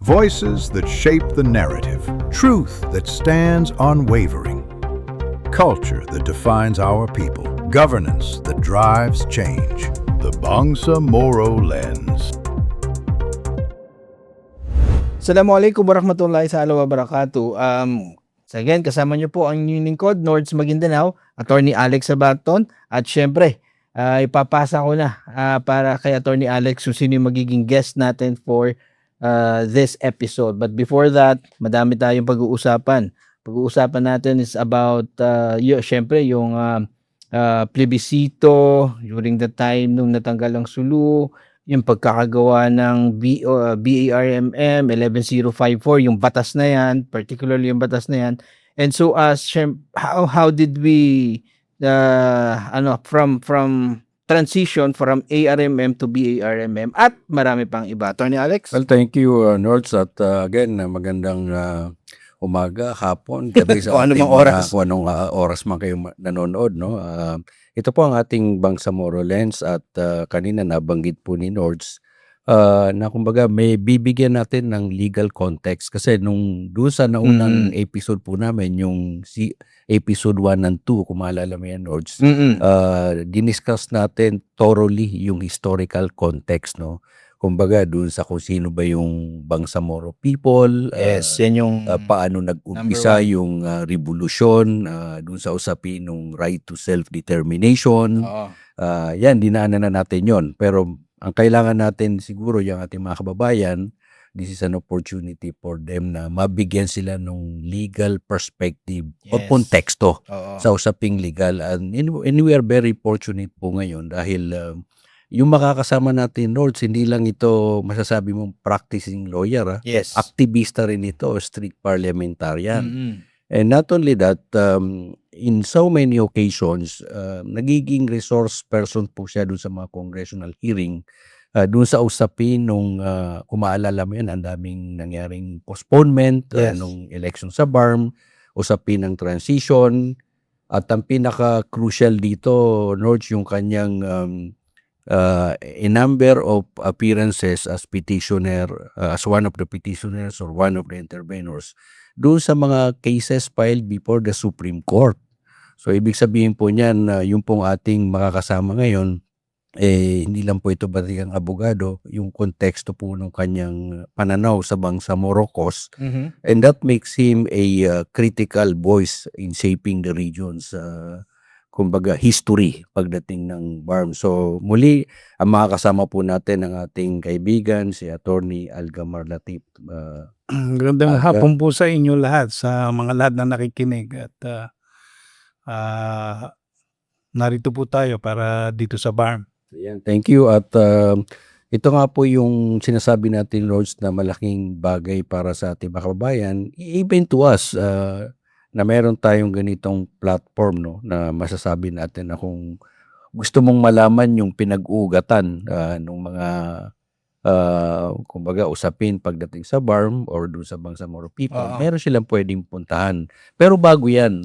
Voices that shape the narrative. Truth that stands unwavering. Culture that defines our people. Governance that drives change. The Bangsamoro Lens. Assalamualaikum warahmatullahi wabarakatuh. So again, kasama niyo po ang inyong lingkod, Nords Maguindanao, Attorney Alex Sabaton. At syempre, ipapasa ko na para kay Attorney Alex kung sino yung magiging guest natin for this episode. But before that, madami tayong pag-uusapan. Pag-uusapan natin is about, syempre, yung plebisito during the time nung natanggal ang Sulu, yung pagkakagawa ng BARMM 11054, yung batas na yan, particularly yung batas na yan. And so how did we from transition from ARMM to BARMM at marami pang iba. Attorney Alex? Well, thank you, Nords. At again, magandang umaga, hapon, gabi sa Kung anong ating oras. kung anong oras man kayo nanonood. No? Ito po ang ating Bangsamoro Lens at kanina nabanggit po ni Nords na kumbaga may bibigyan natin ng legal context kasi nung doon sa naunang episode po namin, yung episode 1 and 2, kung maalala mo yan, Nords, diniscuss natin thoroughly yung historical context, no? Kumbaga doon sa kung sino ba yung Bangsamoro people, Yes, yan yung paano nag-umpisa yung revolusyon, doon sa usapin ng right to self-determination. Yan, dinaanan na natin yon. Pero ang kailangan natin siguro yung ating mga kababayan, this is an opportunity for them na mabigyan sila ng legal perspective o Yes. konteksto Oo. sa usaping legal. And we are very fortunate po ngayon dahil yung makakasama natin, Nords, hindi lang ito masasabi mong practicing lawyer. Yes. Aktivista rin ito, street parliamentarian. Mm-mm. And not only that, in so many occasions, nagiging resource person po siya dun sa mga congressional hearing, dun sa usapin nung, kung maalala mo yan, ang daming nangyaring postponement, Yes. nung election sa BARM, usapin ng transition, at ang pinaka-crucial dito, Nords, yung kanyang a number of appearances as petitioner, as one of the petitioners or one of the intervenors doon sa mga cases filed before the Supreme Court. So ibig sabihin po niyan, yung pong ating makakasama ngayon, hindi lang po ito batikang abogado, yung konteksto po ng kanyang pananaw sa Bangsamoro cause, and that makes him a critical voice in shaping the region's kumbaga history pagdating ng BARM. So muli, ang makakasama po natin ang ating kaibigan, si Attorney Algamar Latif. Magandang hapon po sa inyo lahat, sa mga lahat na nakikinig. At narito po tayo para dito sa BARM. Ayan, thank you. At ito nga po yung sinasabi natin, Lords, na malaking bagay para sa ating mga kababayan, even to us, na meron tayong ganitong platform, no, na masasabi natin na kung gusto mong malaman yung pinag-uugatan ng mga kumbaga usapin pagdating sa BARM or doon sa Bangsamoro people, meron silang pwedeng puntahan. Pero bago yan,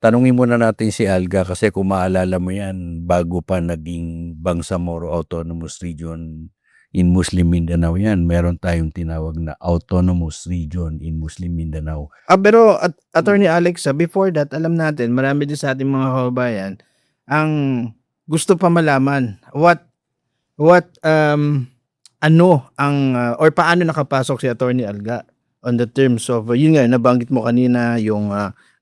tanungin muna natin si Alga kasi kung maalala mo yan, bago pa naging Bangsamoro Autonomous Region in Muslim Mindanao yan, meron tayong tinawag na Autonomous Region in Muslim Mindanao. Pero Attorney Alex, before that, alam natin, marami din sa ating mga kababayan ang gusto pa malaman or paano nakapasok si Attorney Alga on the terms of, yun nga, nabanggit mo kanina, yung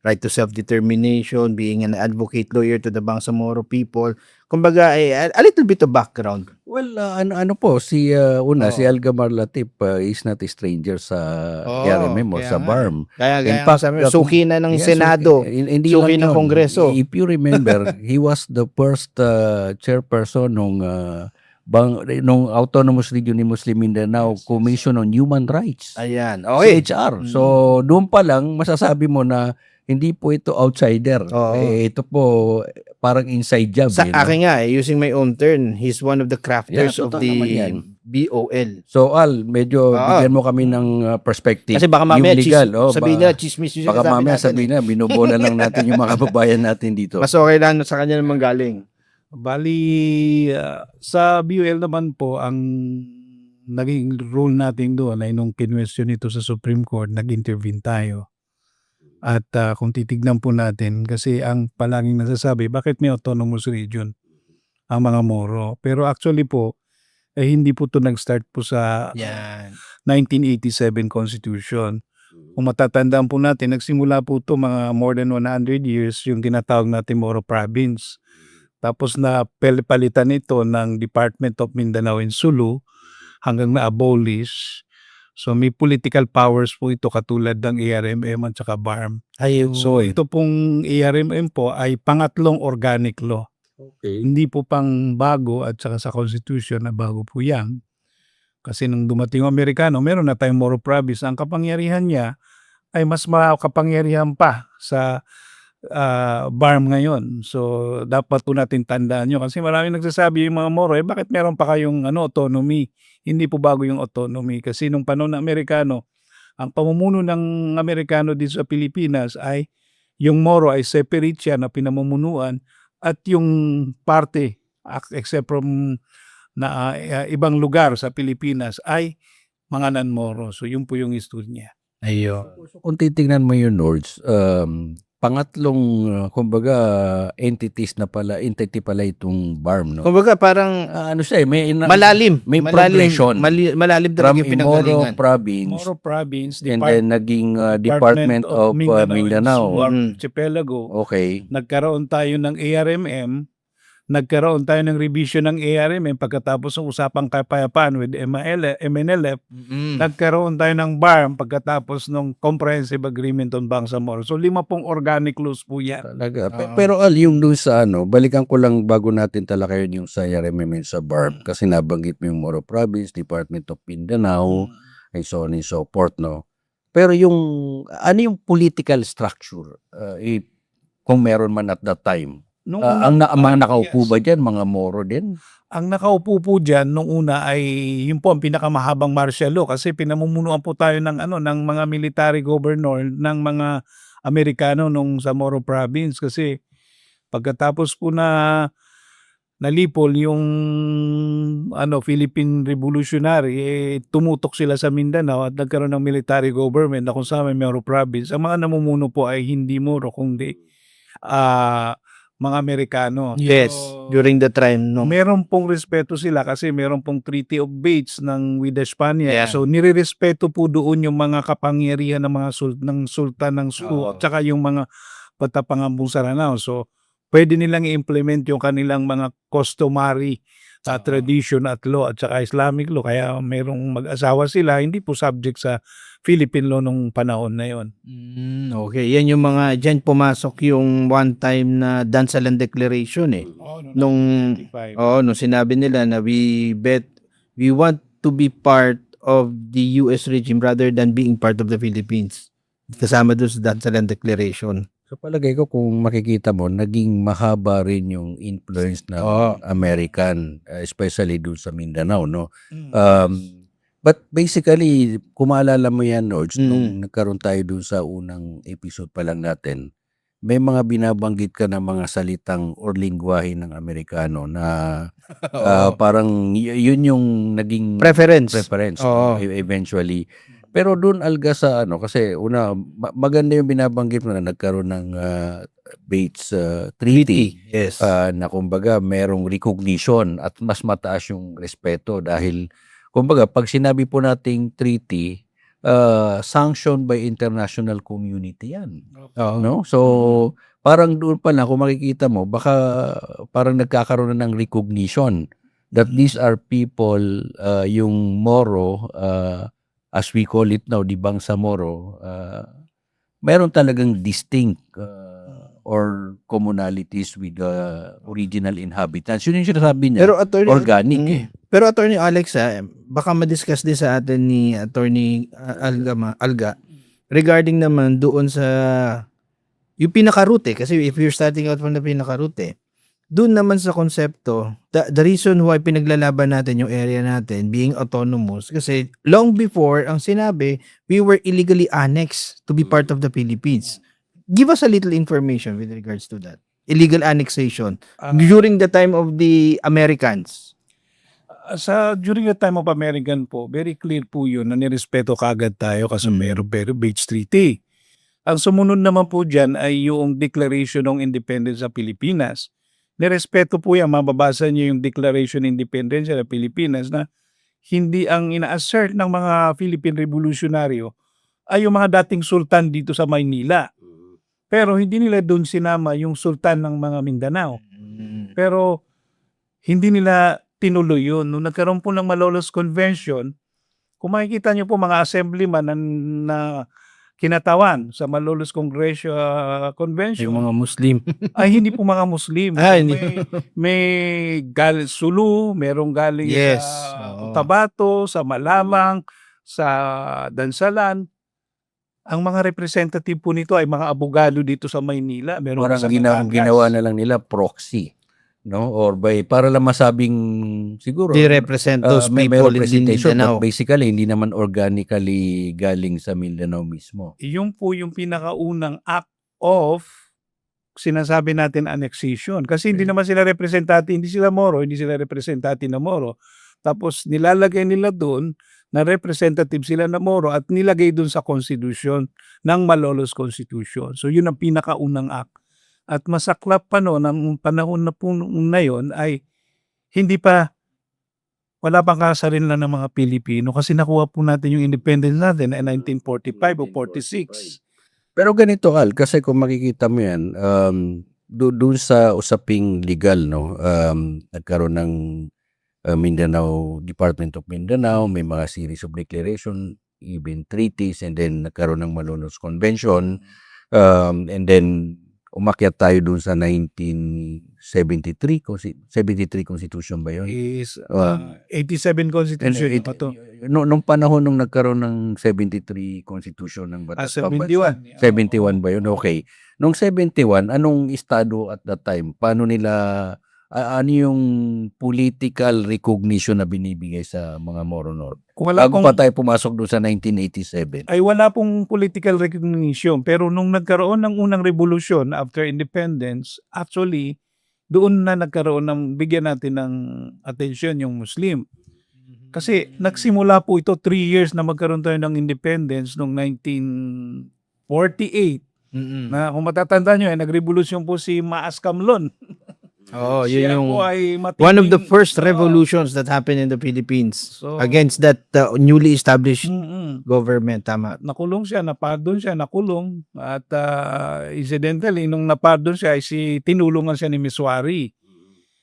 right to self-determination, being an advocate lawyer to the Bangsamoro people. Kumbaga, a little bit of background. Well, ano po, si Algamar Latif is not a stranger sa RMM o kaya sa nga. BARM. Kaya suki na ng Senado, hindi suki lang ng yun. Kongreso. If you remember, he was the first chairperson nung Autonomous Region ni Muslim Mindanao Commission on Human Rights. Ayan. Okay. CHR. So, doon pa lang, masasabi mo na hindi po ito outsider. Ito po parang inside job. Sa akin nga, using my own term, he's one of the crafters of totoo the naman yan. BOL. So, Al, medyo bigyan mo kami ng perspective. Kasi baka mamaya yung legal, sabihin na chismis yung baka sinasabi mamaya natin. sabihin na, binobola lang natin yung mga kababayan natin dito. Mas okay lang sa kanya naman galing. Bali, sa BUL naman po, ang naging rule natin doon ay nung kinwestiyon ito sa Supreme Court, nag-intervene tayo. At kung titignan po natin, kasi ang palaging nasasabi, bakit may autonomous region ang mga Moro? Pero actually po, hindi po ito nag-start po sa Yan. 1987 Constitution. Kung matatandaan po natin, nagsimula po ito mga more than 100 years yung tinatawag natin Moro Province. Tapos na palitan ito ng Department of Mindanao and Sulu hanggang na-abolish. So may political powers po ito katulad ng ARMM at saka BARM. So ito pong ARMM po ay pangatlong organic law. Okay. Hindi po pang bago at saka sa Constitution na bago po yan. Kasi nung dumating ang Amerikano, meron na tayong Moro Province. Ang kapangyarihan niya ay mas makapangyarihan pa sa BARM ngayon. So dapat po natin tandaan nyo. Kasi maraming nagsasabi yung mga Moro, bakit meron pa kayong autonomy? Hindi po bago yung autonomy. Kasi nung panahon ng Amerikano, ang pamumuno ng Amerikano dito sa Pilipinas ay yung Moro ay separate siya na pinamumunuan at yung parte, except from na ibang lugar sa Pilipinas ay mga non-Moro. So yun po yung history niya. Ayun. Kung titingnan mo yung Nords, pangatlong kumbaga entity pala itong BARM, no? Kumbaga parang Ano siya, malalim. may progression. Malalim from talaga yung Moro pinanggalingan. Province Moro Province, and then naging Department of Mindanao. Archipelago. Okay. Nagkaroon tayo ng ARMM, nagkaroon tayo ng revision ng ARMM pagkatapos ng usapang kapayapaan with MNLF, nagkaroon tayo ng BARM pagkatapos ng Comprehensive Agreement on Bangsamoro. So 5 pong organic laws po yan. Talaga. Pero yung doon sa balikan ko lang bago natin talakayin yung sa ARMM and sa BARM kasi nabanggit mo yung Moro Province, Department of Mindanao, and so on and so forth, no? Pero ano yung political structure kung meron man at that time? Mga nakaupo ba dyan? Mga Moro din? Ang nakaupo po dyan nung una ay yun po ang pinakamahabang martial law kasi pinamumunuan po tayo ng ng mga military governor ng mga Amerikano nung sa Moro Province kasi pagkatapos po na nalipol yung Philippine Revolutionary, tumutok sila sa Mindanao at nagkaroon ng military government na kung saan may Moro Province. Ang mga namumuno po ay hindi Moro kundi mga Amerikano. Yes, So, during the time, no? meron pong respeto sila kasi meron pong Treaty of Bates with Espanya. Yeah. So nirerespeto po doon yung mga kapangyarihan ng mga ng Sultan ng Sulu at saka yung mga patapangambong Saranao. So pwede nilang i-implement yung kanilang mga customary tradition at law at saka Islamic law. Kaya merong mag-asawa sila, hindi po subject sa Philippine law nung panahon na yon. Okay, yan yung mga, dyan pumasok yung one time na Dansalan Declaration nung sinabi nila na we want to be part of the US regime rather than being part of the Philippines. Kasama doon sa Dansalan Declaration. So palagay ko kung makikita mo, naging mahaba rin yung influence ng American, especially doon sa Mindanao, no? But basically, kung maalala mo yan, Nords, nung nagkaroon tayo doon sa unang episode pa lang natin, may mga binabanggit ka ng mga salitang or lingwahe ng Amerikano na parang yun yung naging Preference. Eventually. Pero doon alga sa kasi maganda yung binabanggit mo na nagkaroon ng Bates Treaty. Yes. Na kumbaga merong recognition at mas mataas yung respeto dahil kumbaga pag sinabi po nating treaty, sanctioned by international community yan. No? So parang doon pa lang kung makikita mo baka parang nagkakaroon na ng recognition that these are people, yung Moro, as we call it now, di Bangsamoro, meron talagang distinct or commonalities with the original inhabitants. Yun yung sinasabi niya. Pero attorney, organic Pero Attorney Alex, baka ma-discuss din sa atin ni Attorney Alga regarding naman doon sa yung pinaka-route kasi if you're starting out from the pinaka-route, doon naman sa konsepto, the reason why pinaglalaban natin yung area natin being autonomous kasi long before ang sinabi, we were illegally annexed to be part of the Philippines. Give us a little information with regards to that. Illegal annexation during the time of the Americans. During the time of American po, very clear po yun na nirespeto kaagad tayo kasi meron pero Beach Treaty. Ang sumunod naman po dyan ay yung Declaration ng Independence sa Pilipinas. Nirespeto po yan, mababasa niyo yung Declaration of Independence sa Pilipinas na hindi ang ina-assert ng mga Philippine Revolutionaryo ay yung mga dating sultan dito sa Maynila. Pero hindi nila doon sinama yung sultan ng mga Mindanao. Pero hindi nila tinuloy yun. Nung nagkaroon po ng Malolos Convention, kung makikita niyo po mga assemblyman na kinatawan sa Malolos Convention, Yung mga Muslim. ay hindi po mga Muslim. Ah, hindi. May galing Sulu, merong galing Yes, sa oo. Cotabato, sa Malamang, sa Dansalan. Ang mga representative po nito ay mga abogado dito sa Maynila. Meron Parang sa ginawa na lang nila proxy, no? Or para lang masabing siguro They represent those may people in representation, Mindanao. but basically hindi naman organically galing sa Mindanao mismo. Yung po yung pinakaunang act of sinasabi natin annexation. Kasi hindi naman sila representante, hindi sila Moro, hindi sila representante na Moro. Tapos nilalagay nila doon na representative sila na Moro at nilagay doon sa Constitution ng Malolos Constitution. So yun ang pinakaunang act. At masaklap pa noon, ang panahon na po na yun ay wala pang kasarinlan ng mga Pilipino kasi nakuha po natin yung independence natin ay 1945 o 46. Pero ganito, Al, kasi kung makikita mo yan, doon sa usaping legal, no, nagkaroon ng Mindanao, Department of Mindanao, may mga series of declaration, even treaties, and then nagkaroon ng Malolos Convention, and then umakyat tayo doon sa 1973, 73 Constitution ba yun? Is 87 Constitution pa to. Nung panahon nung nagkaroon ng 73 Constitution ng Batas Pambansa, 71. 71 ba yun? Okay. Nung 71, anong estado at that time? Paano nila, ano yung political recognition na binibigay sa mga Moro North? Bago pa tayo pumasok doon sa 1987. Ay wala pong political recognition. Pero nung nagkaroon ng unang revolusyon after independence, actually, doon na nagkaroon ng, bigyan natin ng atensyon yung Muslim. Kasi nagsimula po ito 3 years na magkaroon tayo ng independence noong 1948. Na kung matatanda nyo, nagrevolusyon po si Maas Kamlon. Oh, yun Siya yung po ay one of the matinding- first revolutions that happened in the Philippines So- against that newly established Mm-mm. government. Tama. Nakulong siya, napardon siya, nakulong. At incidentally, nung napardon siya, tinulungan siya ni Miswari.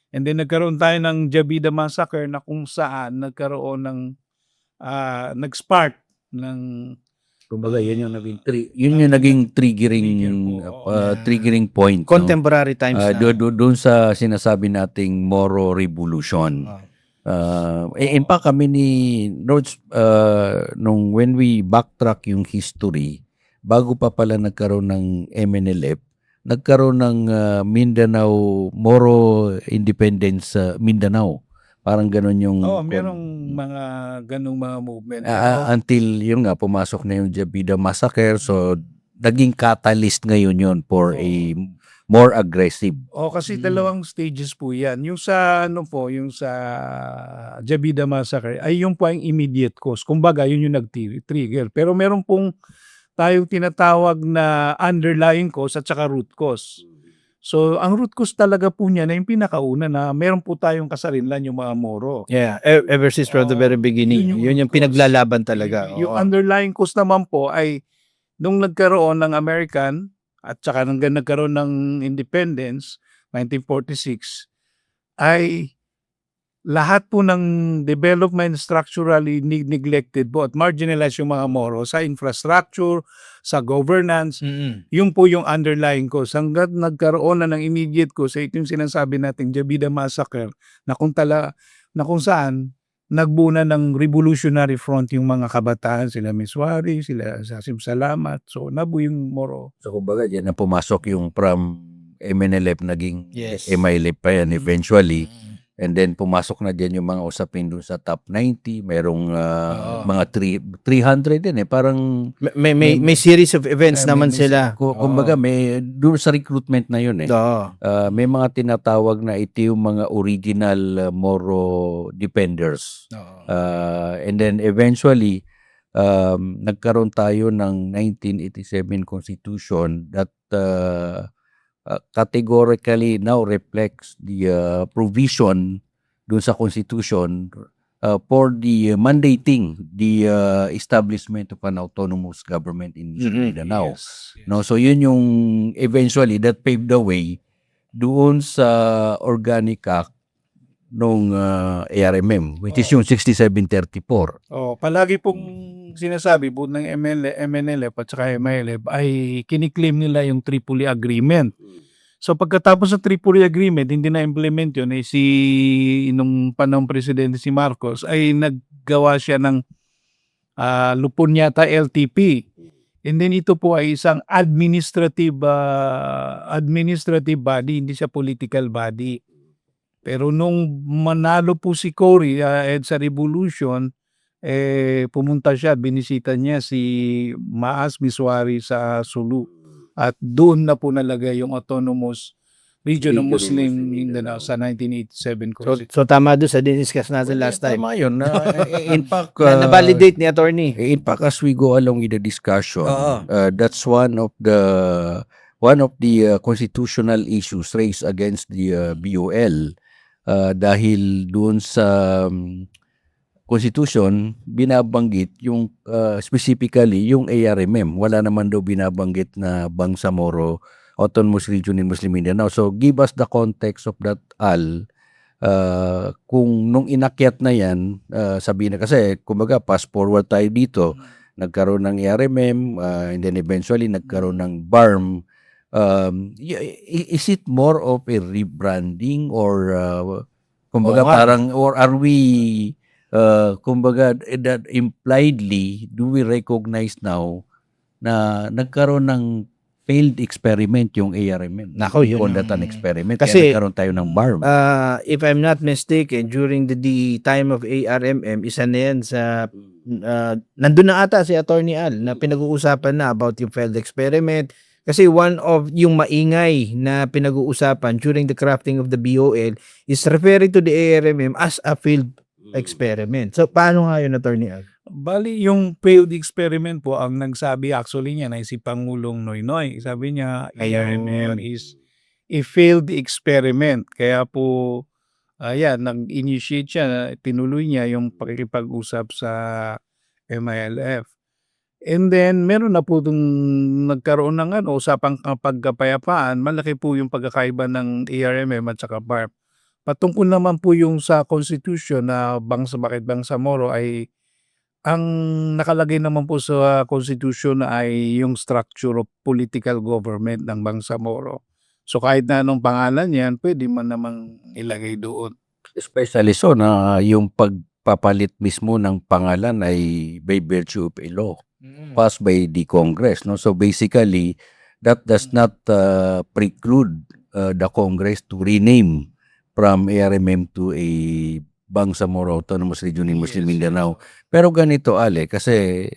And then nagkaroon tayo ng Jabida Massacre na kung saan nagkaroon ng nag-spark ng Kumbaga, yun yung naging triggering point. no? Contemporary times na. Doon sa sinasabi nating Moro Revolution. In fact, kami ni Nords, when we backtrack yung history, bago pa pala nagkaroon ng MNLF, nagkaroon ng Mindanao, Moro Independence Mindanao. Parang ganun yung... merong mga ganung mga movement. Until yun nga, pumasok na yung Jabida Massacre. So, naging catalyst ngayon yun for a more aggressive. Kasi dalawang stages po yan. Yung sa yung sa Jabida Massacre ay yung po ang immediate cause. Kumbaga, yun yung nag-trigger. Pero meron pong tayong tinatawag na underlying cause at saka root cause. So, ang root cause talaga po niya na yung pinakauna na meron po tayong kasarinlan yung mga Moro. Yeah, ever since from the very beginning. Yun yung pinaglalaban talaga. Yung underlying cause naman po ay nung nagkaroon ng American at saka nagkaroon ng independence, 1946, ay lahat po ng development structurally neglected po at marginalized yung mga Moro sa infrastructure, sa governance. Yung po yung underlying cause. Hanggat nagkaroon na ng immediate cause, ito yung sinasabi nating Jabida Massacre na kung saan nagbuo na ng revolutionary front yung mga kabataan, sila Miswari, sila Sasim Salamat. So nabuo yung Moro. So, kumbaga, dyan na pumasok yung from MNLF naging Yes. MILF pa yan eventually. And then pumasok na diyan yung mga usapin dun sa top 90, merong mga 300 din parang May series of events naman sila. kumbaga may dun sa recruitment na yun Oo. may mga tinatawag na ito yung mga original Moro defenders. And then eventually nagkaroon tayo ng 1987 Constitution that categorically now reflects the provision dun sa Constitution for the mandating the establishment of an autonomous government in Mindanao. No, so yun yung eventually that paved the way doon sa Organic Act nung ARMM, which is yung 6734. Palagi pong sinasabi po ng MNLF at saka MILF ay kiniklaim nila yung Tripoli Agreement. So pagkatapos sa Tripoli Agreement, hindi na-implement yun. Nung panahong presidente si Marcos ay naggawa siya ng lupon yata LTP. And then ito po ay isang administrative body, hindi siya political body. Pero nung manalo po si Cory sa revolution, pumunta siya, binisita niya si Maas Miswari sa Sulu. At doon na po nalagay yung autonomous region ng Muslim Mindanao sa 1987 Constitution. So tama doon sa discuss natin last time. Tama yun. In fact, Na-validate ni attorney. in fact, as we go along with the discussion, Oo. that's one of the constitutional issues raised against the BOL dahil doon sa Constitution binabanggit yung specifically yung ARMM. Wala naman daw binabanggit na Bangsamoro Autonomous Region in Muslim Mindanao. So give us the context of that, Al. Kung nung inakyat na yan, sabihin na kasi, kumbaga, fast forward tayo dito, nagkaroon ng ARMM, and then eventually nagkaroon ng BARM. Is it more of a rebranding or kumbaga parang, or are we, kumbaga, that impliedly, do we recognize now na nagkaroon ng failed experiment yung ARMM? Nako, yun. Call that an experiment. Kasi, Kaya nagkaroon tayo ng BARM. If I'm not mistaken, during the time of ARMM, isa na yan sa, nandun na ata si Attorney Al na pinag-uusapan na about yung failed experiment. Kasi one of yung maingay na pinag-uusapan during the crafting of the BOL is referring to the ARMM as a failed experiment. So, paano nga yun, Attorney Al? Bali, yung failed experiment po, ang nagsabi actually niya na si Pangulong Noynoy. Sabi niya, ARMM is a failed experiment. Kaya po, nag-initiate siya, tinuloy niya yung pakikipag-usap sa MILF. And then, meron na po nagkaroon ng usapang pagkapayapaan. Malaki po yung pagkakaiba ng ARMM at saka BARM. Patungkol naman po yung sa Constitution na bakit Bangsamoro ay ang nakalagay naman po sa Constitution ay yung structure of political government ng Bangsamoro. So kahit na anong pangalan yan, pwede man namang ilagay doon. Especially so na yung pagpapalit mismo ng pangalan ay by virtue of a law passed by the Congress. No? So basically, that does not preclude the Congress to rename from ARMM to a Bangsamoro Autonomous Region in Muslim Mindanao. Pero ganito, Ale, kasi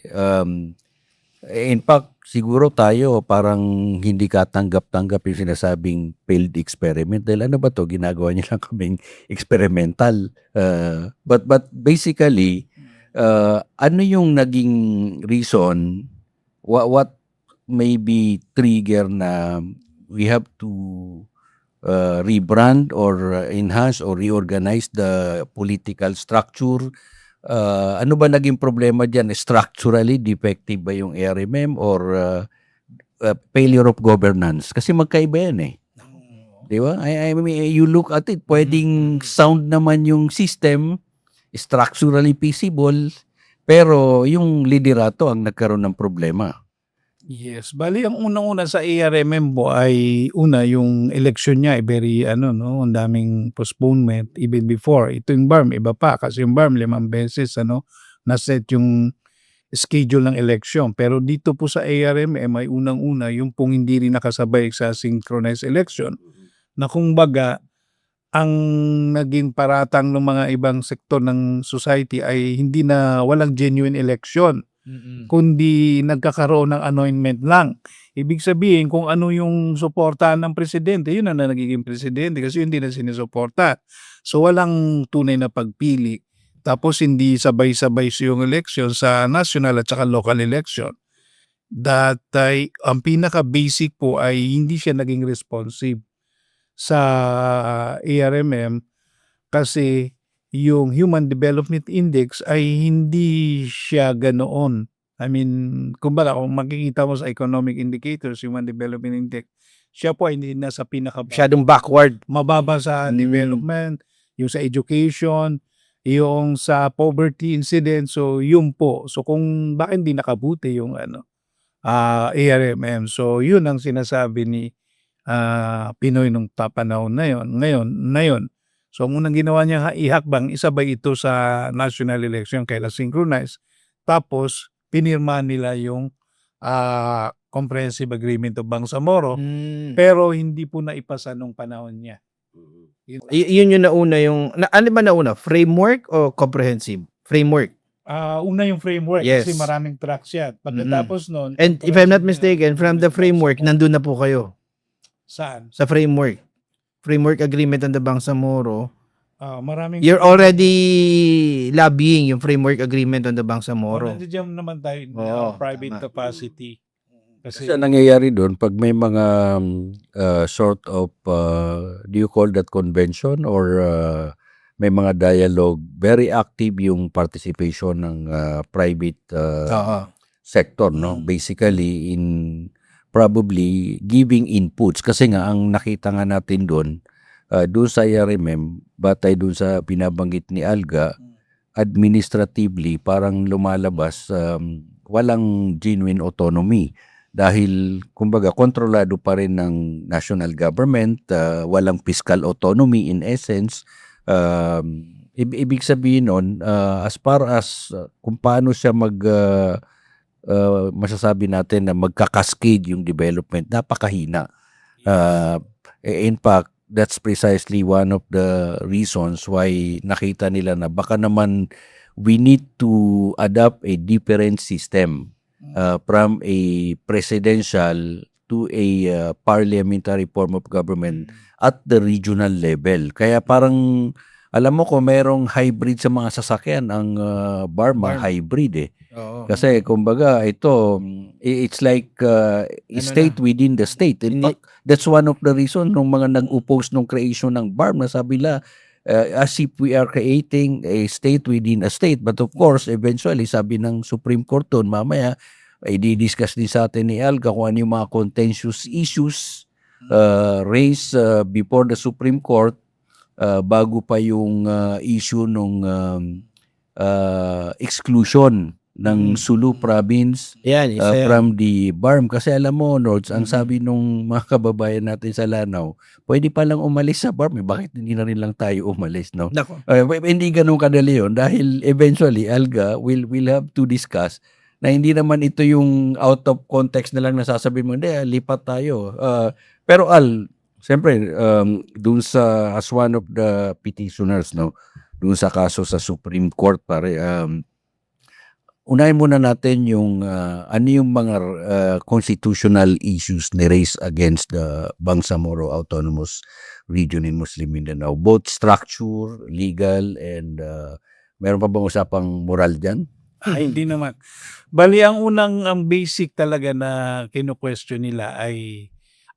in fact, siguro tayo parang hindi katanggap-tanggap yung sinasabing failed experiment. Dahil ano ba to? Ginagawa niya lang kaming experimental. But basically, ano yung naging reason, what may be trigger na we have to rebrand or enhance or reorganize the political structure? Ano ba naging problema dyan? Structurally defective ba yung ARMM or failure of governance? Kasi magkaiba yan eh. Di ba? I mean, you look at it, pwedeng sound naman yung system, structurally feasible, pero yung liderato ang nagkaroon ng problema. Yes, bali ang unang-una sa ARMM po ay yung election niya ay very ang daming postponement even before. Ito yung BARM, iba pa kasi yung BARM 5 beses na-set yung schedule ng election. Pero dito po sa ARMM ay unang-una yung pong hindi rin nakasabay sa synchronized election na kung baga ang naging paratang ng mga ibang sektor ng society ay hindi na walang genuine election, kundi nagkakaroon ng anointment lang. Ibig sabihin kung ano yung suportahan ng presidente, yun na nagiging presidente kasi hindi na sinusuporta. So walang tunay na pagpili. Tapos hindi sabay-sabay yung election sa national at saka local election. Ang pinaka-basic po ay hindi siya naging responsive sa ARMM kasi yung Human Development Index ay hindi siya ganoon. I mean, kumbaga kung makikita mo sa economic indicators, Human Development Index, siya po ay hindi nasa Masyadong backward. mababa sa development, yung sa education, yung sa poverty incidence, so yun po. So kung bakit hindi nakabuti yung ARMM. So yun ang sinasabi ni Pinoy nung panahon na yun. So ang unang ginawa niya ihakbang, isabay ito sa national election, kailan synchronize. Tapos pinirma nila yung Comprehensive Agreement of Bangsamoro, pero hindi po naipasa nung panahon niya. Yun yung nauna ano ba nauna? Framework o comprehensive? Framework. Una yung framework Yes. kasi maraming tracks yan. Pagkatapos nun, And if I'm not mistaken, from the framework, nandun na po kayo. saan? Sa framework. Framework agreement on the Bangsamoro. Maraming You're already lobbying yung framework agreement on the Bangsamoro. nandiyan naman tayo in Oo, private tama. capacity. Kasi ang nangyayari doon, pag may mga sort of, do you call that convention or may mga dialogue, very active yung participation ng private Oo. sector, no? Basically, in probably giving inputs. Kasi nga, ang nakita nga natin doon, doon sa IRMM, batay doon sa binabanggit ni Alga, administratively, parang lumalabas, walang genuine autonomy. Dahil, kumbaga, kontrolado pa rin ng national government, walang fiscal autonomy in essence. Ibig sabihin nun, as far as kung paano siya masasabi natin na magkakascade yung development, napakahina. In fact, that's precisely one of the reasons why nakita nila na baka naman we need to adopt a different system from a presidential to a parliamentary form of government at the regional level. Kaya parang, alam mo kung merong hybrid sa mga sasakyan, ang Barma hybrid eh. Oo. Kasi kumbaga ito, it's like state within the state. In fact, that's one of the reason nung mga nag-oppose nung creation ng BARM, na sabi nila, as if we are creating a state within a state. But of course, eventually, sabi ng Supreme Court doon, mamaya, i-discuss din sa atin ni Alga kung ano yung mga contentious issues raised before the Supreme Court bago pa yung issue nung exclusion ng Sulu province Yan, isa yan. from the BARM. Kasi alam mo, Nords, ang sabi nung mga kababayan natin sa Lanao, pwede pa lang umalis sa BARM. Bakit hindi na rin lang tayo umalis, no? Nako. Hindi ganun kadali yun dahil eventually, Alga, will have to discuss na hindi naman ito yung out of context na lang nasasabihin mo, hindi, lipat tayo. Pero siyempre, dun sa, as one of the petitioners, no, dun sa kaso sa Supreme Court, pare, unahin muna natin yung ano yung mga constitutional issues ni-raise against the Bangsamoro Autonomous Region in Muslim Mindanao. Both structure, legal, and meron pa bang usapang moral dyan? Hindi naman. Bali, ang basic talaga na kino-question nila ay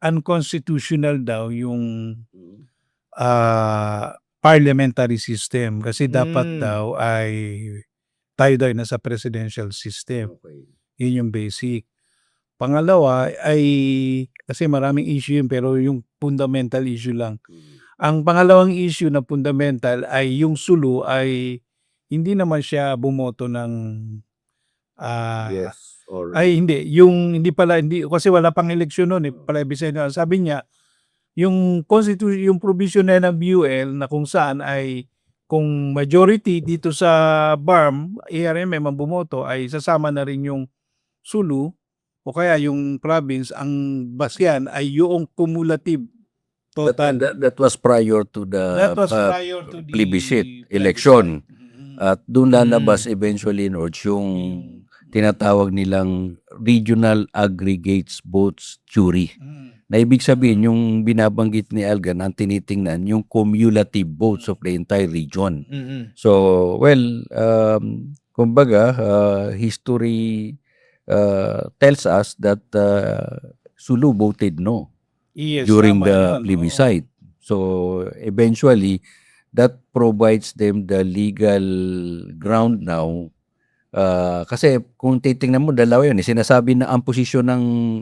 unconstitutional daw yung parliamentary system. Kasi dapat daw ay tayo daw nasa presidential system. Yun yung basic. Pangalawa ay, kasi maraming issue yun, pero yung fundamental issue lang. Ang pangalawang issue na fundamental ay yung Sulu ay hindi naman siya bumoto ng ay hindi kasi wala pang eleksyon noon sabi niya yung constitution, yung provision na ng BUL na kung saan ay kung majority dito sa BARM, ARMM ang bumoto ay sasama na rin yung Sulu o kaya yung province, ang basyan ay yung cumulative Total. That was prior to the That was prior to the plebiscite election. At doon lalabas eventually, Norge, yung tinatawag nilang regional aggregates votes jury. Na ibig sabihin, yung binabanggit ni Algan, ang tinitingnan, yung cumulative votes of the entire region. So, well, kumbaga, history tells us that Sulu voted no Yes, during tama the yun, plebiscite. So, eventually, that provides them the legal ground now. Kasi kung titingnan mo, dalawa yun. Sinasabi na ang posisyon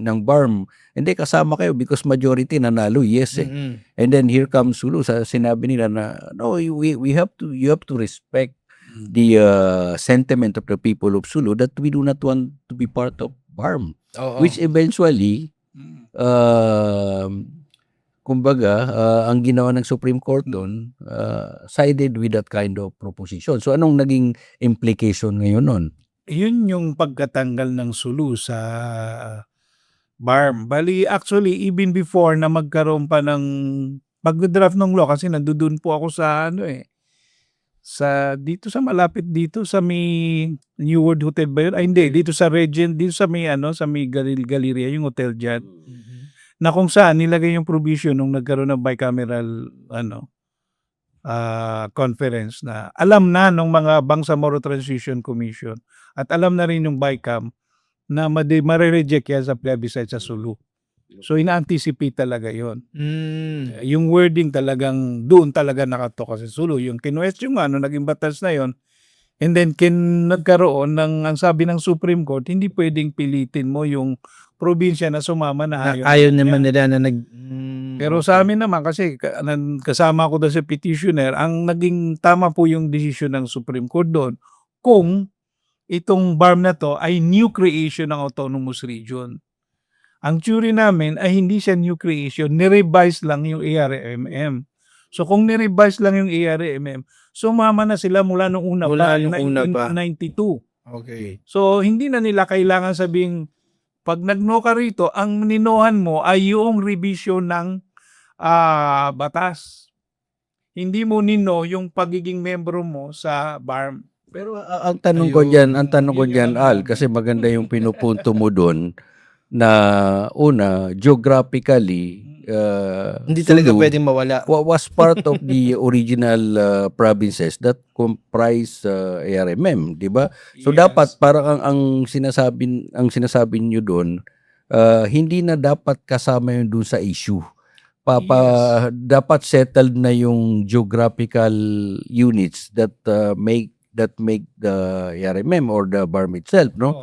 ng BARM, hindi kasama kayo because majority nanalo, yes eh. And then here comes Sulu, sinabi nila na, no, you have to respect the sentiment of the people of Sulu that we do not want to be part of BARM. Which eventually, kumbaga, ang ginawa ng Supreme Court doon, sided with that kind of proposition. So, anong naging implication ngayon nun? Yun yung pagkatanggal ng Sulu sa BARM. Bali, actually, even before na magkaroon pa ng pag-draft ng law, kasi nandoon po ako sa dito sa malapit dito sa may New World Hotel ba yun? Ay hindi, dito sa Regent, dito sa may Galleria, yung hotel dyan. Na kung saan nilagay yung provision nung nagkaroon ng bicameral conference na alam na nung mga Bangsamoro Transition Commission at alam na rin yung BICAM na mare-reject yan sa plebiscite sa Sulu. So ina-anticipate talaga yon. Yung wording talagang doon talaga nakatoka sa Sulu. Yung kinwestiyon nga nung naging batas na yon. And then nagkaroon ng, ang sabi ng Supreme Court, hindi pwedeng pilitin mo yung probinsya na sumama na Ayaw naman nila na Pero sa amin naman, kasi kasama ko doon sa petitioner, ang naging tama po yung decision ng Supreme Court doon kung itong BARM na to ay new creation ng autonomous region. Ang theory namin ay hindi siya new creation, nirevise lang yung ARMM. So kung nirevise lang yung ARMM, sumama na sila mula nung una Mula pa, nung una pa. 1992. Okay. So hindi na nila kailangan sabing pag nagno ka rito, ang ninohan mo ay yung revision ng batas. Hindi mo nino yung pagiging membro mo sa BARM. Pero ang tanong ko diyan, Al, kasi maganda yung pinupunto mo doon na una, geographically, Hindi talaga Sulu pwedeng mawala. was part of the original provinces that comprise ARMM, di ba? So Yes. dapat parang ang sinasabi niyo doon, hindi na dapat kasama yun doon sa issue. Dapat settled na yung geographical units that make the ARMM or the BARM itself, no?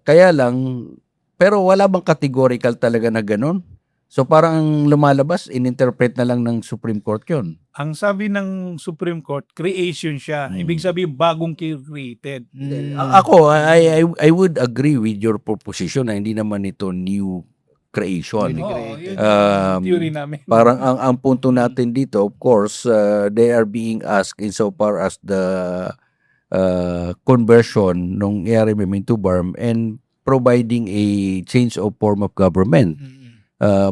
Kaya lang, pero wala bang categorical talaga na ganun? So parang lumalabas, ininterpret na lang ng Supreme Court yun. Ang sabi ng Supreme Court, creation siya. Ibig sabihin, bagong created. Ako, I would agree with your proposition na hindi naman ito new creation. Yun yung theory namin. Parang ang punto natin dito, of course, they are being asked insofar as the conversion ng ARMM into BARM and providing a change of form of government.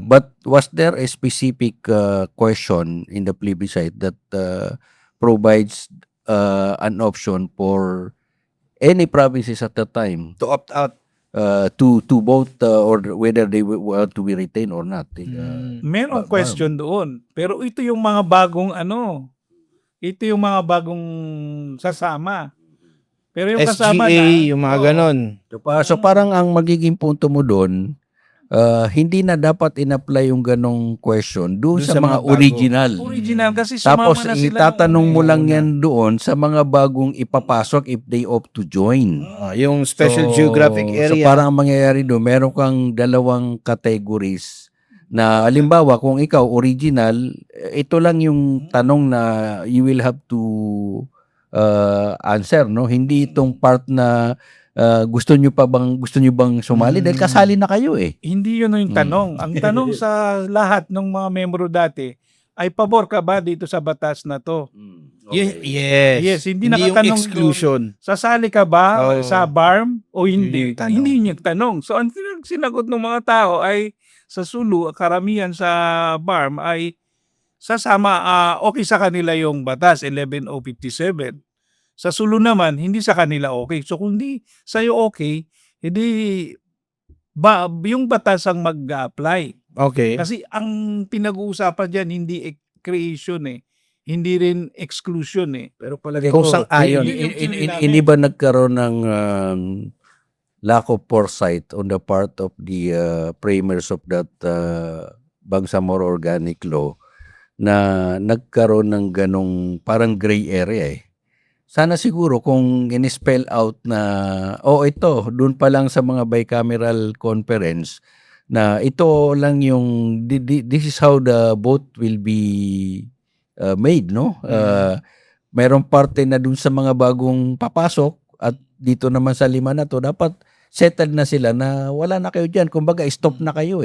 But was there a specific question in the plebiscite that provides an option for any provinces at the time To opt out. to vote or whether they want to be retained or not? Merong question doon. Pero ito yung mga bagong ito yung mga bagong sasama. Pero yung kasama SGA, na, yung mga ganon. So parang ang magiging punto mo doon, hindi na dapat in-apply yung ganong question doon sa mga bago. original kasi sumama Tapos na sila. itatanong mo lang yan doon sa mga bagong ipapasok if they opt to join. Yung special geographic So area. parang ang mangyayari doon, meron kang dalawang categories na halimbawa kung ikaw original, ito lang yung tanong na you will have to answer, no? Hindi itong part na gusto nyo bang sumali dahil kasali na kayo eh. Hindi yun yung tanong. Ang tanong sa lahat ng mga membro dati ay pabor ka ba dito sa batas na to? Yes. Yes, hindi yung nakatanong exclusion. Sasali ka ba Oo. sa BARM o Hindi hindi? yung tanong. Hindi yung tanong. So, ang ang sinagot ng mga tao ay sa Sulu, karamihan sa BARM ay okay sa kanila yung batas 11057. Sa Sulu naman hindi sa kanila okay. So kung di sa'yo okay, hindi yung batas ang mag-a-apply. Okay. Kasi ang pinag-uusapan diyan hindi creation hindi rin exclusion Pero palagi Kung ko, sang-ayon. hindi ba nagkaroon ng lack of foresight on the part of the framers of that Bangsamoro Organic Law na nagkaroon ng ganong parang gray area Sana siguro kung in-spell out na, ito, dun pa lang sa mga bicameral conference, na ito lang yung, this is how the vote will be made, no? Mayroong parte na dun sa mga bagong papasok at dito naman sa 5 na to, dapat settled na sila na wala na kayo dyan. Kumbaga, stop na kayo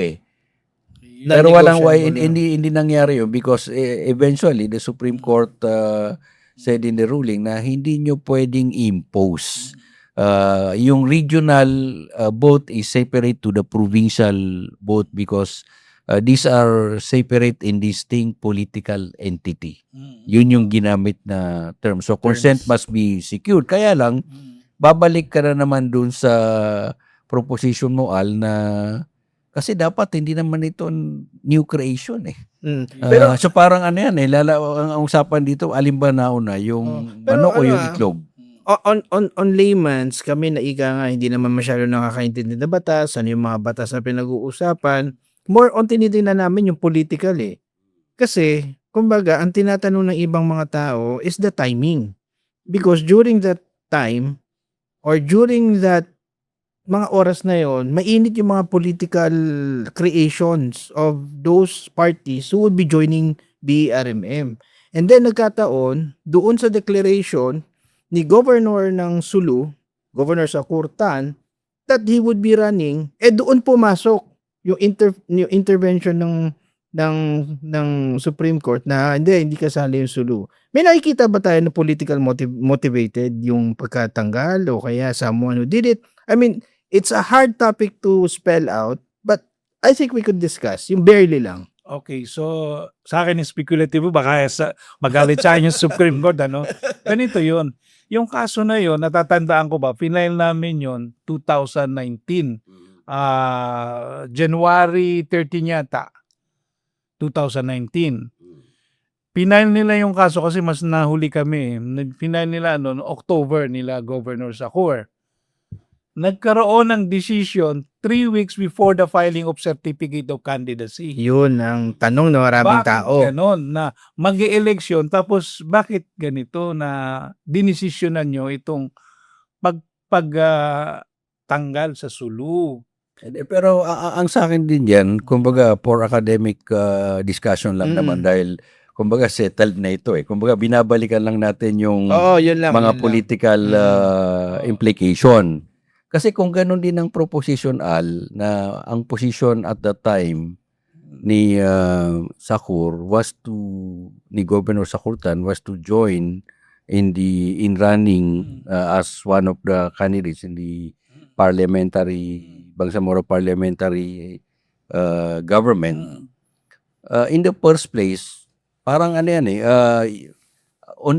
Pero walang why, hindi nangyari yun because eventually the Supreme Court said in the ruling na hindi nyo pwedeng impose. Yung regional vote is separate to the provincial vote because these are separate and distinct political entity. Yun yung ginamit na term. So consent must be secured. Kaya lang, babalik ka na naman dun sa proposition mo, Al, na kasi dapat hindi naman ito new creation Pero so parang ano yan ang usapan dito, alin ba nauna, yung manok o yung itlog? on layman's, kami na ika nga, hindi naman masyado nakakaintindi na batas, ano yung mga batas na pinag-uusapan. More on tinitingnan namin yung political Kasi, kumbaga, ang tinatanong ng ibang mga tao is the timing. Because during that time, or during that mga oras na yon, mainit yung mga political creations of those parties who would be joining BRMM. And then nagkataon, doon sa declaration ni Governor ng Sulu, Governor Sakurtan, that he would be running, doon pumasok yung intervention ng Supreme Court na hindi kasali yung Sulu. May nakikita ba tayo na political motivated yung pagkatanggal o kaya someone who did it? I mean, it's a hard topic to spell out, but I think we could discuss. Yung barely lang. Okay, so sa akin yung speculative, baka magalit sa akin yung Supreme Court, Ganito yun. Yung kaso na yun, natatandaan ko ba, final namin yun 2019. January 13 yata, 2019. Final nila yung kaso kasi mas nahuli kami. Final nila October nila Governor Sakur. Nagkaroon ng decision 3 weeks before the filing of Certificate of Candidacy. Yun ang tanong ng maraming tao. Bakit ganon na mag-e-election tapos bakit ganito na dinesisyonan nyo itong tanggal sa Sulu? Pero ang sa akin din yan, kumbaga for academic discussion lang naman dahil kumbaga settled na ito Kumbaga binabalikan lang natin yung yun lang, mga political implication. Kasi kung ganun din ang proposition, Al, na ang position at that time ni Sakur ni Governor Sakurtan was to join in running as one of the candidates in the Bangsamoro parliamentary government. In the first place, parang on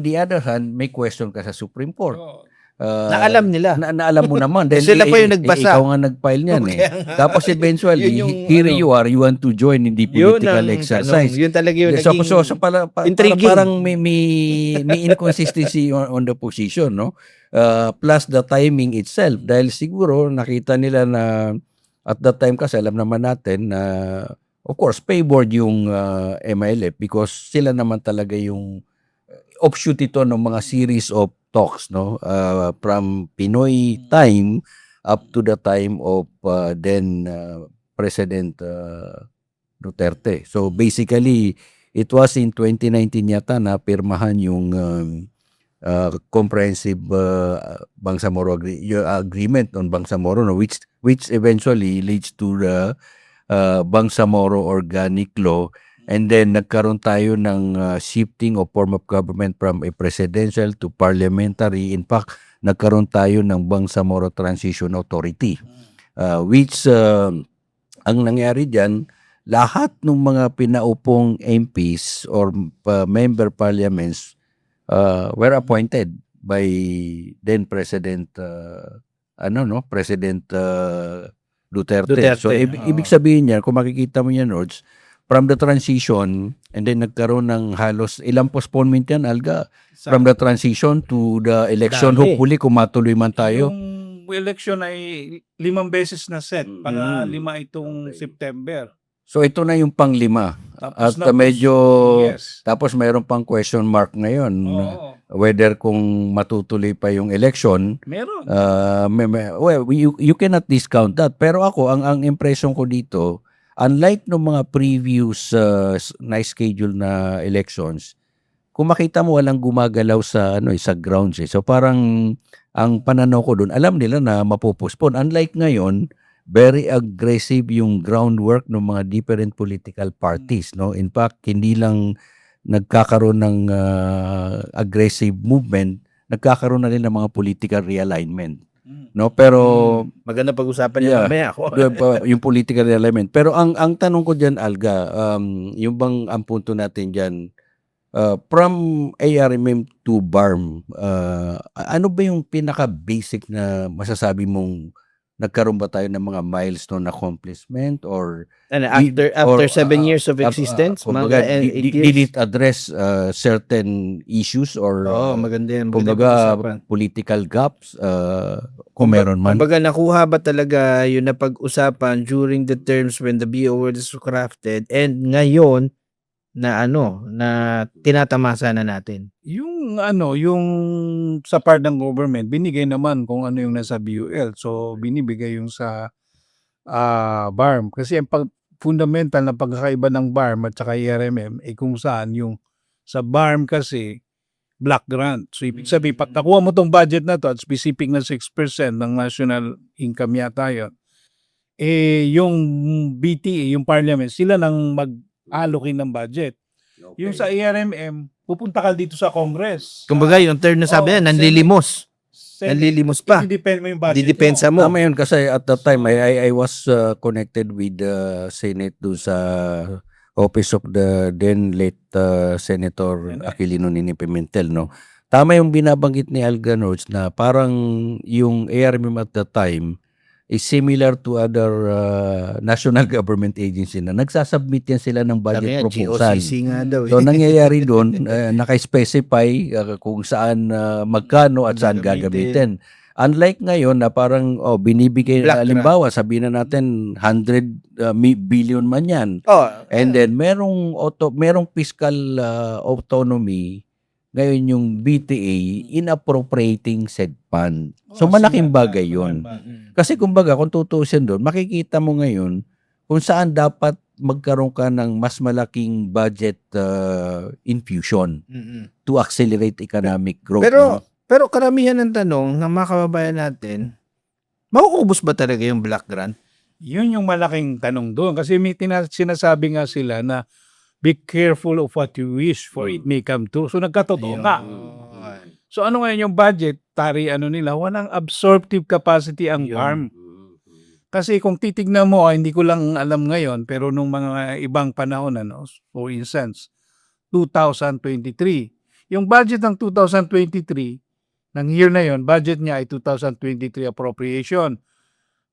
the other hand, may question ka sa Supreme Court. Naalam nila. Naalam mo naman. Dahil sila pa yung nagbasa. Ikaw nga nag-file niyan Tapos eventually, here you are, you want to join in the political exercise. Yun talaga yung so intriguing. Parang may inconsistency on the position, no? Plus the timing itself. Dahil siguro nakita nila na at that time kasi alam naman natin na of course favored yung MILF because sila naman talaga yung offshoot ito ng mga series of talks, no? From Pinoy time up to the time of then President Duterte. So basically, it was in 2019 yata na pirmahan yung comprehensive Bangsamoro agreement on Bangsamoro, no? which eventually leads to the Bangsamoro Organic Law. And then nagkaroon tayo ng shifting of form of government from a presidential to parliamentary. In fact, nagkaroon tayo ng Bangsamoro Transition Authority. which ang nangyari diyan, lahat ng mga pinaupong MPs or member parliaments were appointed by then President President Duterte. So ibig sabihin niya, kung makikita mo yan, Rods, from the transition and then nagkaroon ng halos ilang postponement yan, Alga, from the transition to the election. Dami. Hopefully kung matuloy man tayo. Yung election ay 5 beses na set. Para 5 itong September. So ito na yung pang-5. At Tapos medyo yes. tapos mayroon pang question mark ngayon Oo. whether kung matutuloy pa yung election. Meron. Well, you cannot discount that. Pero ako, ang impression ko dito, unlike ng mga previous na schedule na elections, kung makita mo walang gumagalaw sa sa grounds eh. So parang ang pananaw ko doon, alam nila na mapupospon. Unlike ngayon, very aggressive yung groundwork ng mga different political parties, no? In fact, hindi lang nagkakaroon ng aggressive movement, nagkakaroon na rin ng mga political realignment, no? Pero Maganda pag-usapan niya Yeah. mamaya ako. yung political element. Pero ang tanong ko diyan, Alga, yung bang ang punto natin diyan, from ARMM to BARM, ano ba yung pinaka-basic na masasabi mong nagkaroon ba tayo ng mga milestone accomplishment or After 7 years of existence, kumbaga, mga 8 did years. it address certain issues or Maganda yan. kumbaga political gaps kung meron man? Kumbaga, nakuha ba talaga yun na pag-usapan during the terms when the BO was crafted and ngayon na na tinatamasa na natin? Yung sa part ng government, binigay naman kung ano yung nasa BUL. So, binibigay yung sa BARM. Kasi ang fundamental na pagkakaiba ng BARM at saka ARMM ay kung saan yung sa BARM kasi block grant. So, ibig sabihin, pag nakuha mo tong budget na to at specific na 6% ng national income yata yun, yung BTA, yung parliament, sila nang mag-allocate ng budget. Yung sa ARMM, pupunta ka dito sa Congress. Kumbaga, yung term na sabi yan, nanlilimos. Nanlilimos pa. Depende mo yung budget Didepensa mo. Tama yun kasi at that time I was connected with the Senate do sa office of the then late Senator Aquilino Nini Pimentel, no. Tama yung binabanggit ni Alga Nords na parang yung ARMM at that time is similar to other national government agency na nagsasubmit yan sila ng budget proposal. GOCC nga daw. So nangyayari doon, naka-specify kung saan magkano at saan gagamitin. Unlike ngayon na parang binibigay na halimbawa, sabihin na natin 100 billion man yan. And then merong fiscal autonomy ngayon yung BTA in appropriating said fund. So malaking bagay yun. Kasi kumbaga kung tutusin doon, makikita mo ngayon kung saan dapat magkaroon ka ng mas malaking budget infusion to accelerate economic growth. Pero karamihan ng tanong ng mga kababayan natin, mauubos ba talaga yung block grant? Yun yung malaking tanong doon. Kasi may sinasabi nga sila na be careful of what you wish for it may come true. So nagkatotoo nga. So ano ngayon yung budget? Nila, walang absorptive capacity ang BARM. Kasi kung titignan mo, hindi ko lang alam ngayon, pero nung mga ibang panahon, for instance, 2023. Yung budget ng 2023, ng year na yon, budget niya ay 2023 appropriation.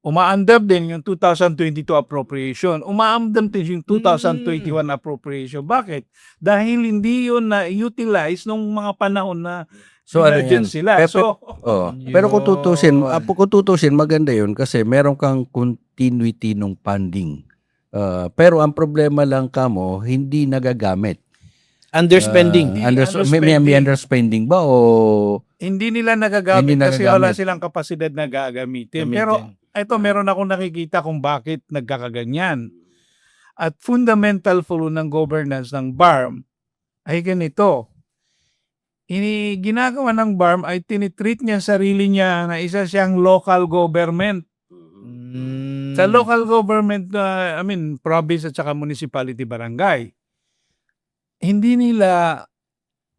Umaandam din yung 2022 appropriation. Umaandam din yung 2021 appropriation. Bakit? Dahil hindi yun na-utilize nung mga panahon na sila. Pero kung tutusin, maganda yun kasi meron kang continuity ng funding. Pero ang problema lang kamo, hindi nagagamit. Underspending. May underspending ba o hindi nila nagagamit kasi wala silang kapasidad na gagamitin. Pero ito, meron akong nakikita kung bakit nagkakaganyan. At fundamental flaw ng governance ng BARM ay ganito. Ginagawa ng BARM ay tinitreat niya sarili niya na isa siyang local government. Sa local government, province at saka municipality barangay. Hindi nila,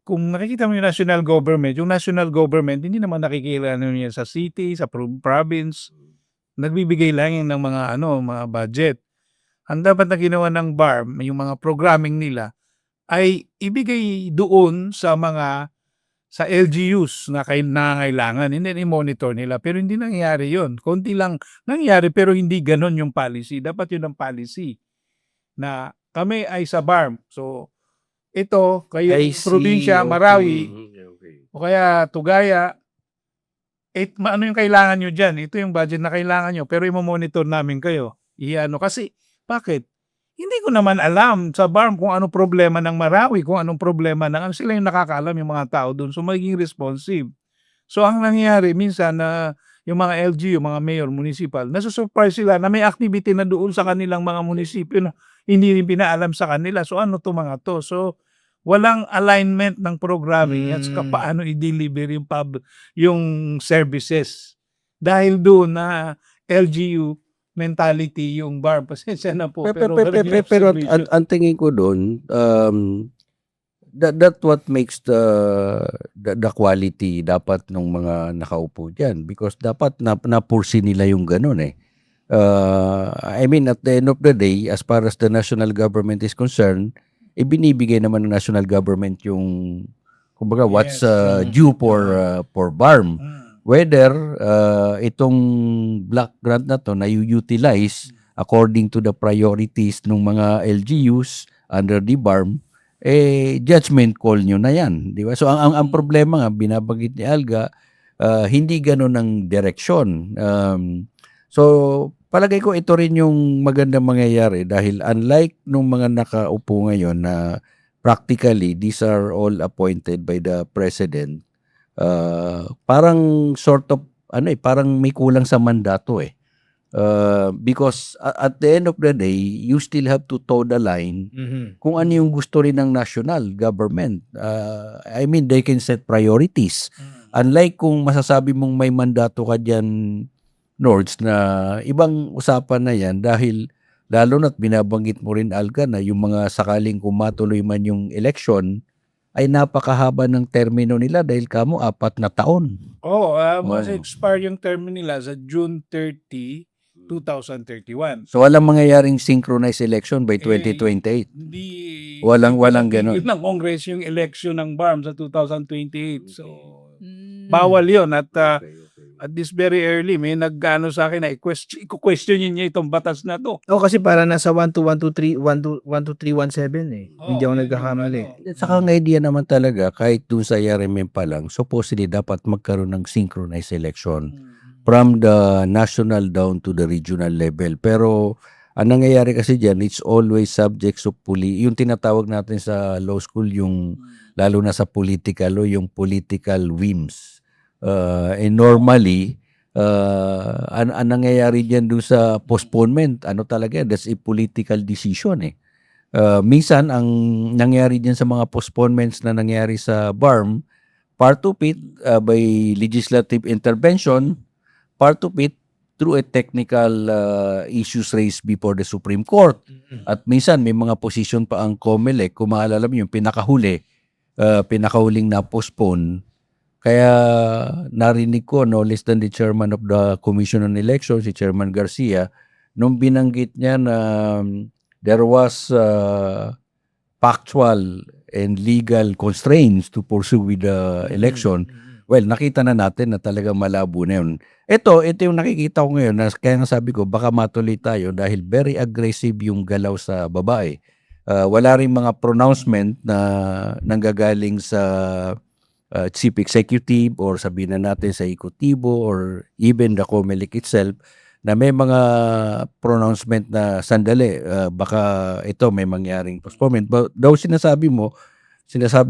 kung nakikita mo yung national government hindi naman nakikilala niya sa city, sa province, nagbibigay lang yan ng mga budget. Ang dapat na ginawa ng BARM, yung mga programming nila, ay ibigay doon sa LGUs na nangangailangan, and then i-monitor nila. Pero hindi nangyayari yun. Konti lang nangyayari, pero hindi ganon yung policy. Dapat yun ang policy na kami ay sa BARM. So, ito, kayo, I see, probinsya, okay. Marawi, o kaya Tugaya, ano yung kailangan nyo dyan? Ito yung budget na kailangan nyo, pero i-monitor namin kayo. Kasi, bakit? Hindi ko naman alam sa BARM kung anong problema ng Marawi, kung anong problema sila yung nakakaalam yung mga tao doon. So, magiging responsive. So, ang nangyayari, minsan na yung mga LGU, mga mayor, municipal, nasusurprise sila na may activity na doon sa kanilang mga munisipyo na hindi rin pinaalam sa kanila. So, ano to mga to? So, walang alignment ng programming at saka paano i-deliver yung services. Dahil doon na LGU mentality yung BARM. Pasensya na po. Pero ang tingin ko doon, that what makes the quality dapat ng mga nakaupo diyan, because dapat napursi nila yung ganun eh. I mean, at the end of the day, as far as the national government is concerned, ibinibigay naman ng national government yung kumbaga what's due for BARM. Whether itong block grant na to na utilize according to the priorities ng mga LGUs under the BARM, judgment call nyo na yan, di ba? So ang problema nga binabagit ni Alga, hindi gano'n ang direksyon. So palagay ko ito rin yung magandang mangyayari dahil unlike nung mga nakaupo ngayon na practically these are all appointed by the president, parang sort of parang may kulang sa mandato eh. Because at the end of the day, you still have to toe the line kung ano yung gusto rin ng national government. I mean, they can set priorities. Unlike kung masasabi mong may mandato ka dyan, Nords, na ibang usapan na yan dahil lalo na't binabanggit mo rin, Alga, na yung mga sakaling kumatuloy man yung election, ay napakahaba ng termino nila dahil kamo 4 na taon. Mag-expire yung termino nila sa June 30, 2031. So walang mangyayaring synchronized election by 2028. Walang ganun. Yun ng Congress yung election ng BARM sa 2028. So bawal yun at this very early may nag-ano sa akin na i-question niya itong batas na to. Kasi para nasa 12317 eh. Hindi ako nagkakamali. At saka ang idea naman talaga, kahit dun sa RMM pa lang, supposedly dapat magkaroon ng synchronized election from the national down to the regional level. Pero ang nangyayari kasi dyan, it's always subject to yung tinatawag natin sa law school, yung lalo na sa political law, yung political whims. And normally, ang nangyayari dyan doon sa postponement, talaga, that's a political decision eh. Minsan, ang nangyayari dyan sa mga postponements na nangyayari sa BARM, part of it by legislative intervention, part of it through a technical issues raised before the Supreme Court. At minsan, may mga position pa ang COMELEC, kung maalala mo yung pinakahuling na postpone. Kaya narinig ko, no less than the chairman of the Commission on Elections, si Chairman Garcia, nung binanggit niya na there was factual and legal constraints to pursue with the election. Well, nakita na natin na talagang malabo na yun. Ito yung nakikita ko ngayon, kaya nga sabi ko, baka matuloy tayo dahil very aggressive yung galaw sa babae. Wala rin mga pronouncement na nanggagaling sa chief executive or sabihin na natin sa ekotibo or even the COMELEC itself na may mga pronouncement na sandali, baka ito may mangyaring postponement. But daw sinasabi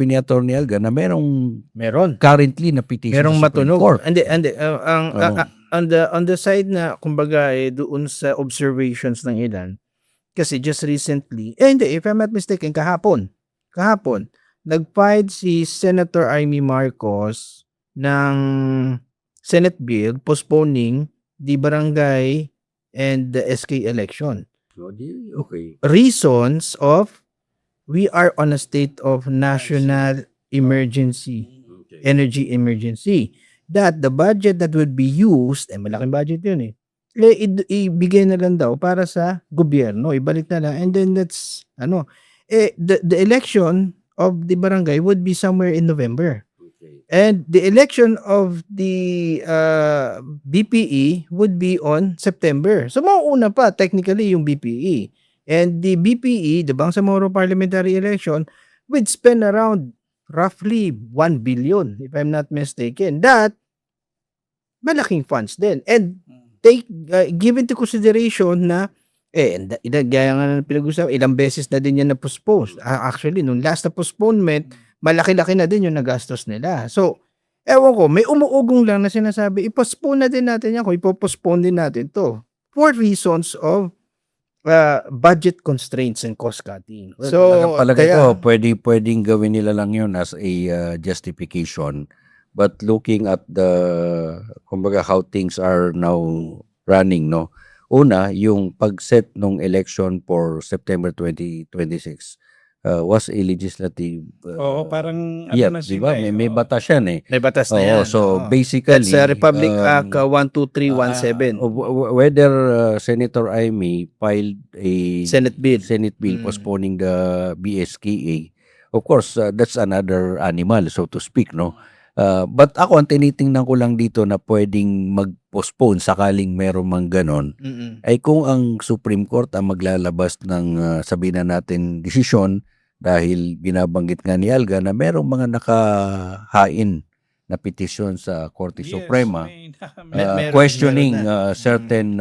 ni Attorney Alga na meron currently na petition merong sa Supreme matunog. Court. On the side na kumbaga doon sa observations ng ilan, kasi just recently, if I'm not mistaken, kahapon, nag-filed si Senator Amy Marcos ng Senate bill postponing the barangay and the SK election. Okay. Reasons of we are on a state of national emergency, energy emergency. That the budget that would be used, malaking budget yun ibigay na lang daw para sa gobyerno, ibalik na lang, and then that's the election of the barangay would be somewhere in November. And the election of the BPE would be on September. So mauuna pa technically yung BPE. And the BPE, the Bangsamoro Parliamentary Election, would spend around roughly 1 billion, if I'm not mistaken. That, malaking funds din. And take, given to consideration na, gaya nga na pinag-usapan, ilang beses na din yan na-postpone. Actually, nung last na postponement, malaki-laki na din yung nagastos nila. So, ewan ko, may umuugong lang na sinasabi, i-postpone na din natin yan, kung ipo-postpone din natin to for reasons of budget constraints and cost cutting. So, palagay ko, pwedeng gawin nila lang yun as a justification. But looking at kumbaga how things are now running, no? Una, yung pag-set ng election for September 2026 was a legislative parang na sila, diba? May batas yan eh. May batas na yan. So basically, that's Republic Act 12317. Whether Senator Amy filed a Senate bill postponing the BSKA, of course, that's another animal, so to speak, no? But ako, ang tinitingnan ko lang dito na pwedeng mag-postpone sakaling meron mang ganon, ay kung ang Supreme Court ang maglalabas ng sabihin na natin desisyon, dahil binabanggit nga ni Alga na merong mga nakahain na petisyon sa Korte Suprema questioning certain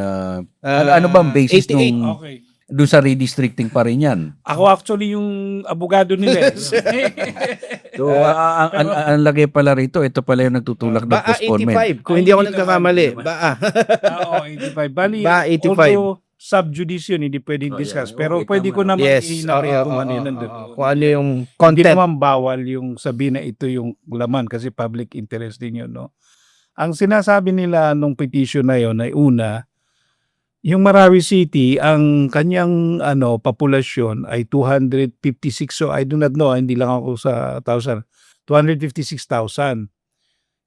ano bang basis 88. nung doon sa redistricting pa rin yan. Ako actually yung abogado nila. So, ang lagay pala rito, ito pala yung nagtutulak ng Baa postponement. 85, kung hindi ako nagkakamali. Baa. Oo, 85. Bali, Baa 85. although sub-judice yun, hindi pwedeng discuss. yeah. Pero Okay, pwede ko naman Yes. kung ano yun nandun. Kung ano yung Hindi content. naman bawal yung sabihin na ito yung laman kasi public interest din yun, no? Ang sinasabi nila nung petition na yun ay una, yung Marawi City, ang kanyang populasyon ay 256. So I do not know, hindi lang ako sa 1,000. 256,000.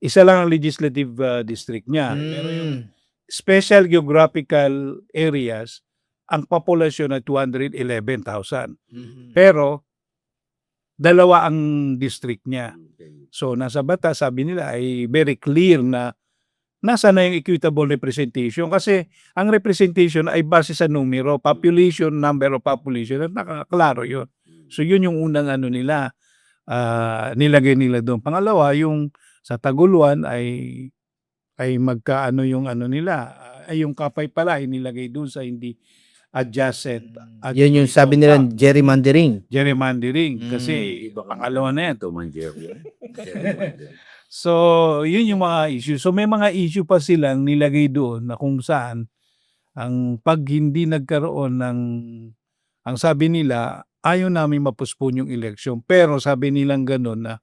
Isa lang ang legislative district niya. Pero yung special geographical areas, ang populasyon ay 211,000. Pero dalawa ang district niya. So nasa batas, sabi nila ay very clear na nasa na yung equitable representation kasi ang representation ay base sa numero, population, number of population, at nakaklaro yun. So yun yung unang nila, nilagay nila doon. Pangalawa, yung sa Taguluan ay magkaano yung nila, ay yung Kapay pala ay nilagay doon sa hindi adjacent. Yun yung sabi nila gerrymandering. Gerrymandering kasi pangalawa na yan. So, yun yung mga issue. So, may mga issue pa silang nilagay doon na kung saan ang pag hindi nagkaroon ang sabi nila, ayaw namin mapospone yung election. Pero sabi nilang gano'n na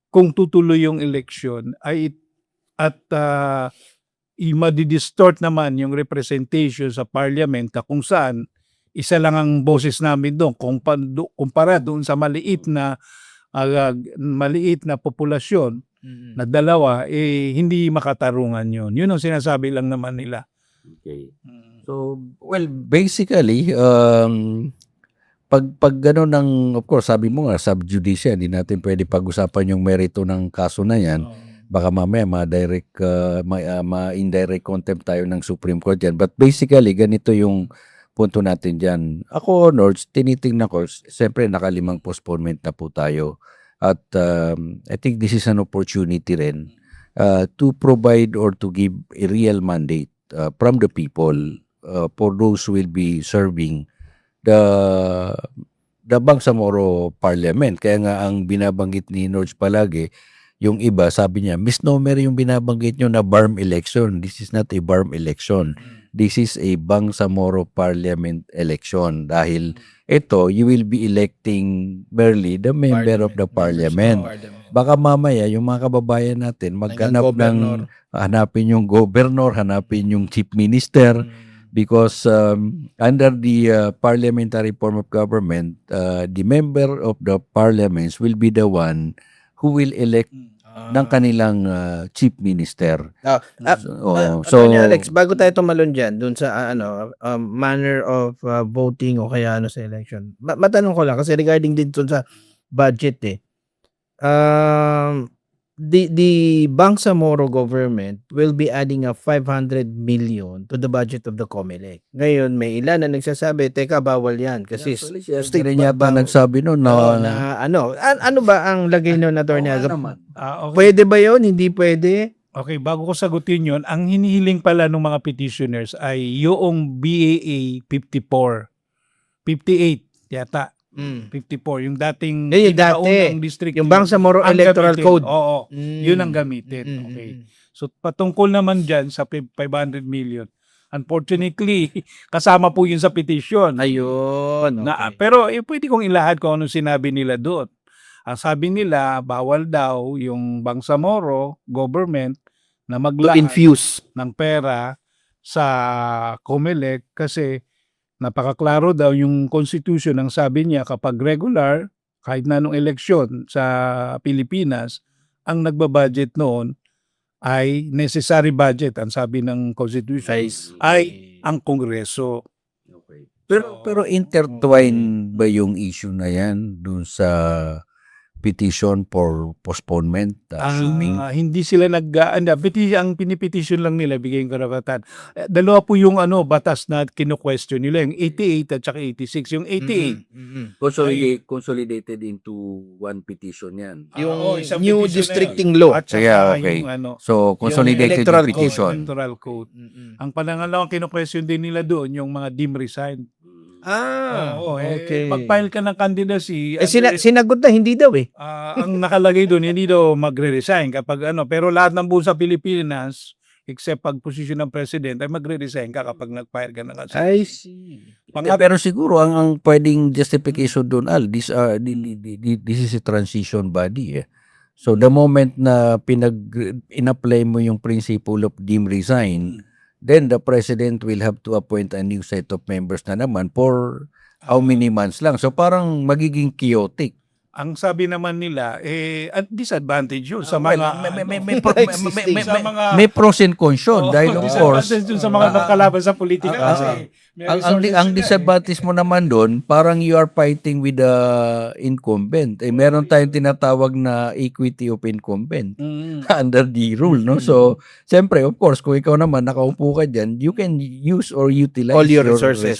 kung tutuloy yung election ay i-distort naman yung representation sa parliament na kung saan isa lang ang boses namin doon kumpara doon sa maliit na populasyon na dalawa, hindi makatarungan yun. Yun ang sinasabi lang naman nila. Okay. So, well, basically, pag gano'n ng, of course, sabi mo nga, sub-judice, hindi natin pwede pag-usapan yung merito ng kaso na yan. Baka mamaya ma-indirect contempt tayo ng Supreme Court yan. But basically, ganito yung punto natin dyan. Ako, Nords, tinitingnan ko, siyempre nakalimang postponement na po tayo. At I think this is an opportunity rin to provide or to give a real mandate from the people for those who will be serving the Bangsamoro Parliament. Kaya nga ang binabanggit ni Nords palagi, yung iba, sabi niya, misnomer yung binabanggit nyo na BARM election. This is not a BARM election. This is a Bangsamoro Parliament election. Dahil ito, you will be electing merely the member of the parliament. Baka mamaya, yung mga kababayan natin, hanapin yung governor, hanapin yung chief minister, because under the parliamentary form of government, the member of the parliaments will be the one who will elect ng kanilang chief minister. Attorney Alex, bago tayo tumalon dyan, dun sa manner of voting o kaya sa election, matanong ko lang, kasi regarding din dun sa budget the Bangsamoro government will be adding a 500 million to the budget of the COMELEC. Ngayon, may ilan na nagsasabi, teka, bawal yan. Kasi State rin yata nagsabi no ano ba ang lagay nun, Attorney Alex? Okay. Pwede ba yun? Hindi pwede? Okay, bago ko sagutin yon, ang hinihiling pala ng mga petitioners ay yung BAA 54, 58 yata. 54, yung dating Yung dati, pinakaunang district. yung Bangsamoro ang Electoral gamitin. Code. Oo, yun ang gamitin. Okay. So patungkol naman dyan sa 500 million, unfortunately, kasama po yun sa petition. Ayun. Na, pero pwede kong ilahad kung anong sinabi nila doon. Ang sabi nila, bawal daw yung Bangsamoro government na To maglaan infuse. ng pera sa COMELEC kasi napakaklaro daw yung constitution ang sabi niya kapag regular, kahit na anong eleksyon sa Pilipinas, ang nagbabudget noon ay necessary budget, ang sabi ng constitution, ay ang Kongreso. Pero intertwine ba yung issue na yan dun sa petition for postponement? Hindi sila ang pinipetition lang nila, bigay yung karapatan. Dalawa po yung batas na kino-question nila, yung 88 at saka 86. Yung 88, Consolidated into one petition yan. Yung isang new petition na districting law. at saka Kaya, okay. yung So, consolidated electoral yung petition. electoral code. Ang panangalawang kino-question din nila doon, yung mga deemed resign. Okay. Pag-file ka ng candidacy, Sinagot na, hindi daw ang nakalagay doon, hindi daw magre-resign kapag pero lahat ng buo sa Pilipinas, except pag posisyon ng president, ay magre-resign ka kapag nag-file ka ng candidacy. I see. Pero siguro ang pwedeng justification doon, this is a transition body. So the moment na in-apply mo yung principle of deemed resign, then the president will have to appoint a new set of members na naman for how many months lang. So parang magiging chaotic. Ang sabi naman nila, at disadvantage yun sa mga May pros and cons yun. Dahil of course, disadvantage yun sa mga nakalaban sa politika. Kasi ang disadvantage mo naman doon, parang you are fighting with the incumbent. Meron tayong tinatawag na equity of incumbent under the rule, no? So, siyempre, of course, kung ikaw naman nakaupo ka dyan, you can use or utilize all your resources.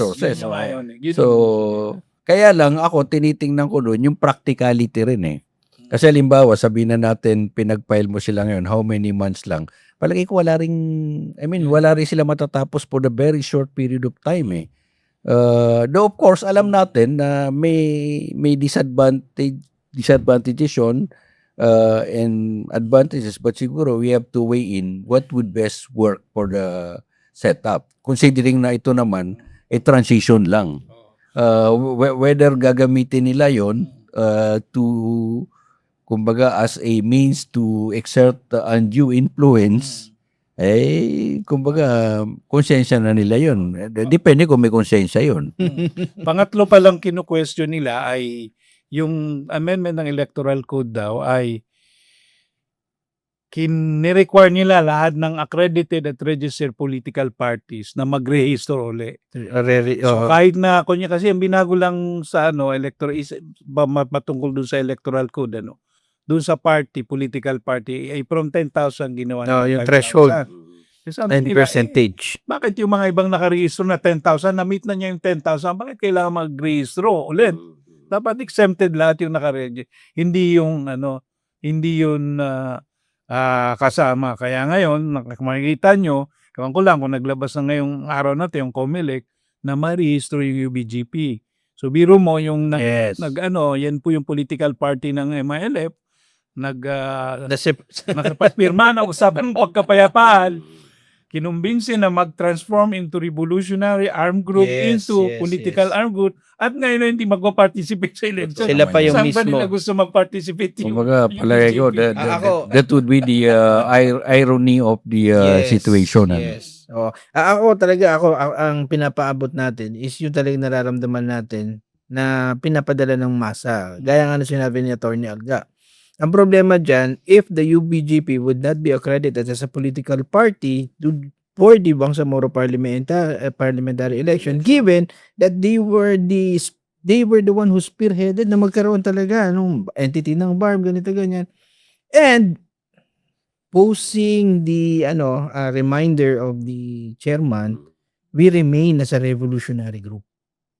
So, kaya lang ako tinitingnan ko doon yung practicality rin Kasi halimbawa, sabihin na natin pinag-file mo sila ngayon, how many months lang. Palagi ko wala rin sila matatapos for the very short period of time Though of course, alam natin na may disadvantages yun and advantages, but siguro we have to weigh in what would best work for the setup. Considering na ito naman, transition lang. Whether gagamitin nila yon to kumbaga as a means to exert undue influence kumbaga konsensya na nila yon. Depende kung may konsensya yon. Pangatlo pa lang kinu-question nila ay yung amendment ng electoral code daw ay kini-require nila lahat ng accredited at registered political parties na mag-register uli. So kahit na kunya kasi ang binago lang sa electoral is matungkol dun sa electoral code dun sa political party ay from 10,000 ginawa yung threshold. 10%. Bakit yung mga ibang nakarehistro na 10,000 na-meet na niya yung 10,000, bakit kailangan mag-rehistro ulit? Dapat exempted lahat yung nakaregister. Hindi yung kasama. Kaya ngayon, makikita nyo, kawan ko lang kung naglabas na ngayong araw na ito, yung COMELEC, na ma-rehistro yung UBGP. So, biro mo, yung yan po yung political party ng MILF, nakapirma na usapan ng pagkapayapaan, kinumbinsi na mag-transform into revolutionary armed group into political armed group at ngayon hindi mag-participate sa election. Sila pa yung mismo. Saan ba nila gusto mag-participate? Kumbaga, palagay ko, that would be the irony of the situation. Yes. Ako, ang pinapaabot natin is yung talagang nararamdaman natin na pinapadala ng masa. Gaya nga na sinabi ni Attorney Agga. Ang problema dyan, if the UBGP would not be accredited as a political party for the Bangsamoro parliamentary election, given that they were the one who spearheaded na magkaroon talaga nung entity ng BARM, ganito, ganyan. And posing the reminder of the chairman, we remain as a revolutionary group.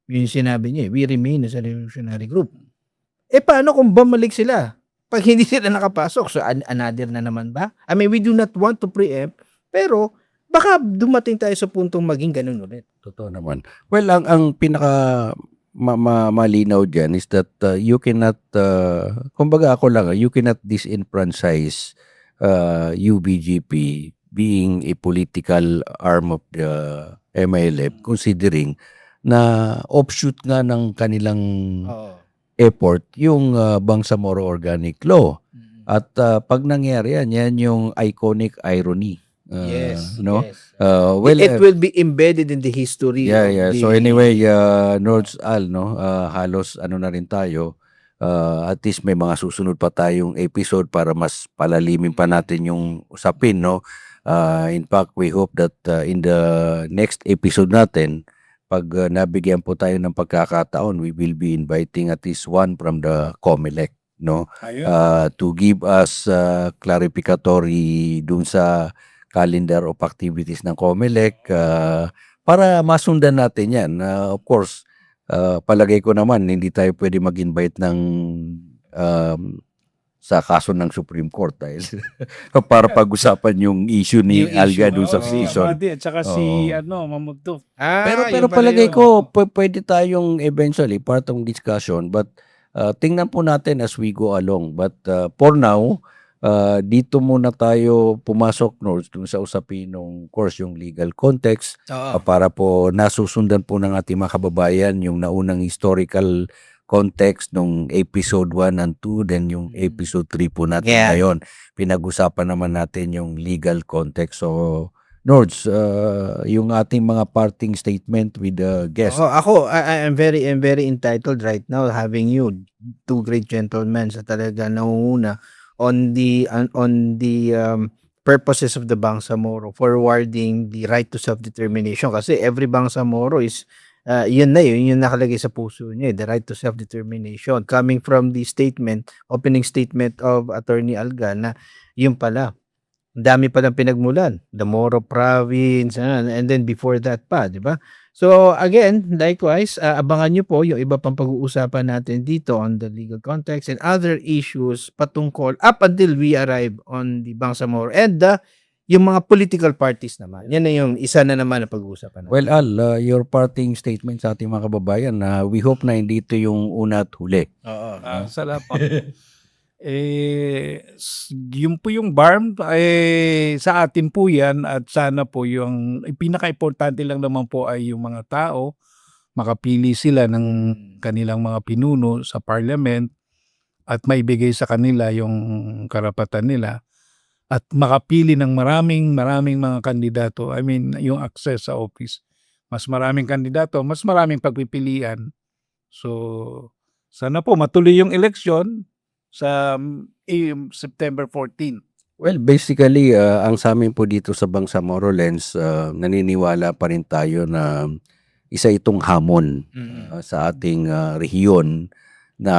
Yun yung sinabi niya, we remain as a revolutionary group. Paano kung bumalik sila? Pag hindi sila nakapasok, so another na naman ba? I mean, we do not want to preempt, pero baka dumating tayo sa puntong maging ganun ulit. Totoo naman. Well, ang pinaka malinaw dyan is that you cannot, kumbaga ako lang, you cannot disenfranchise UBGP being a political arm of the MILF, considering na offshoot nga ng kanilang effort yung Bangsamoro Organic Law. At pag nangyari yan yung iconic irony. No? Yes. Well, It will be embedded in the history. yeah. So anyway, Nords Al, no, halos na rin tayo. At least may mga susunod pa tayong episode para mas palalimin pa natin yung usapin, no. In fact, we hope that in the next episode natin, pag nabigyan po tayo ng pagkakataon, we will be inviting at least one from the COMELEC, no, to give us clarificatory dun sa calendar of activities ng COMELEC, para masundan natin yan. Of course, palagay ko naman hindi tayo pwede mag-invite ng sa kaso ng Supreme Court dahil para pag-usapan yung issue ni Alga doon sa season. At saka si Mamugto. Pero palagay ko pwede tayong eventually part of discussion, but tingnan po natin as we go along. But for now, dito muna tayo pumasok, Nords, dun sa usapin ng course yung legal context, para po nasusundan po ng ating mga kababayan yung naunang historical context nung episode 1 and 2, then yung episode 3 po natin ngayon. Pinag-usapan naman natin yung legal context. So, Nords, yung ating mga parting statement with the guest. I'm very entitled right now having you, two great gentlemen, sa talaga nauna on the purposes of the Bangsamoro, forwarding the right to self-determination. Kasi every Bangsamoro is yun nakalagay sa puso niya, the right to self-determination, coming from the opening statement of Attorney Alga, na yun pala, dami pa ng pinagmulan, the Moro province, and then before that pa, di ba? So again, likewise, abangan nyo po yung iba pang pag-uusapan natin dito on the legal context and other issues patungkol up until we arrive on the Bangsamoro and yung mga political parties naman. Yan na yung isa na naman na pag-uusapan natin. Well, Al, your parting statement sa ating mga kababayan, na we hope na hindi ito yung una at huli. Salamat. Yun po yung BARM, sa atin po yan, at sana po yung pinaka-importante lang naman po ay yung mga tao, makapili sila ng kanilang mga pinuno sa parliament at maibigay sa kanila yung karapatan nila at makapili ng maraming mga kandidato. I mean, yung access sa office. Mas maraming kandidato, mas maraming pagpipilian. So, sana po matuloy yung election sa September 14. Well, basically, ang sa amin po dito sa Bangsamoro Lens, naniniwala pa rin tayo na isa itong hamon sa ating rehiyon na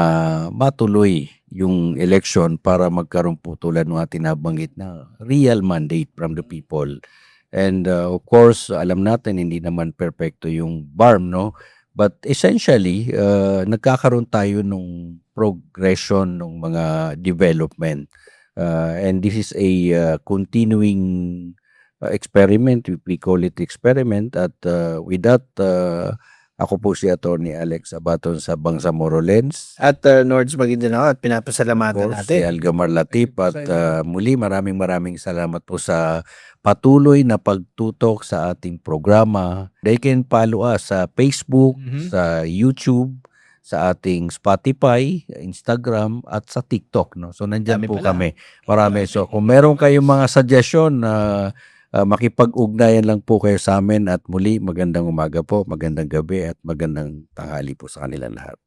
matuloy yung election para magkaroon po tulad ng ating nabanggit na real mandate from the people. And of course, alam natin hindi naman perfecto yung BARM, no? But essentially, nagkakaroon tayo nung progression ng mga development. And this is a continuing experiment. We call it experiment. At with that, ako po si Attorney Alex Abaton sa Bangsamoro Lens. At Nords Maguindanao, at pinapasalamatan natin. Si Algamar Latip. At muli, maraming salamat po sa patuloy na pagtutok sa ating programa. They can follow us sa Facebook, sa YouTube, sa ating Spotify, Instagram, at sa TikTok. No? So, nandyan po kami. Marami. So, kung meron kayong mga suggestion, makipag-ugnayan lang po kayo sa amin. At muli, magandang umaga po, magandang gabi, at magandang tanghali po sa kanilang lahat.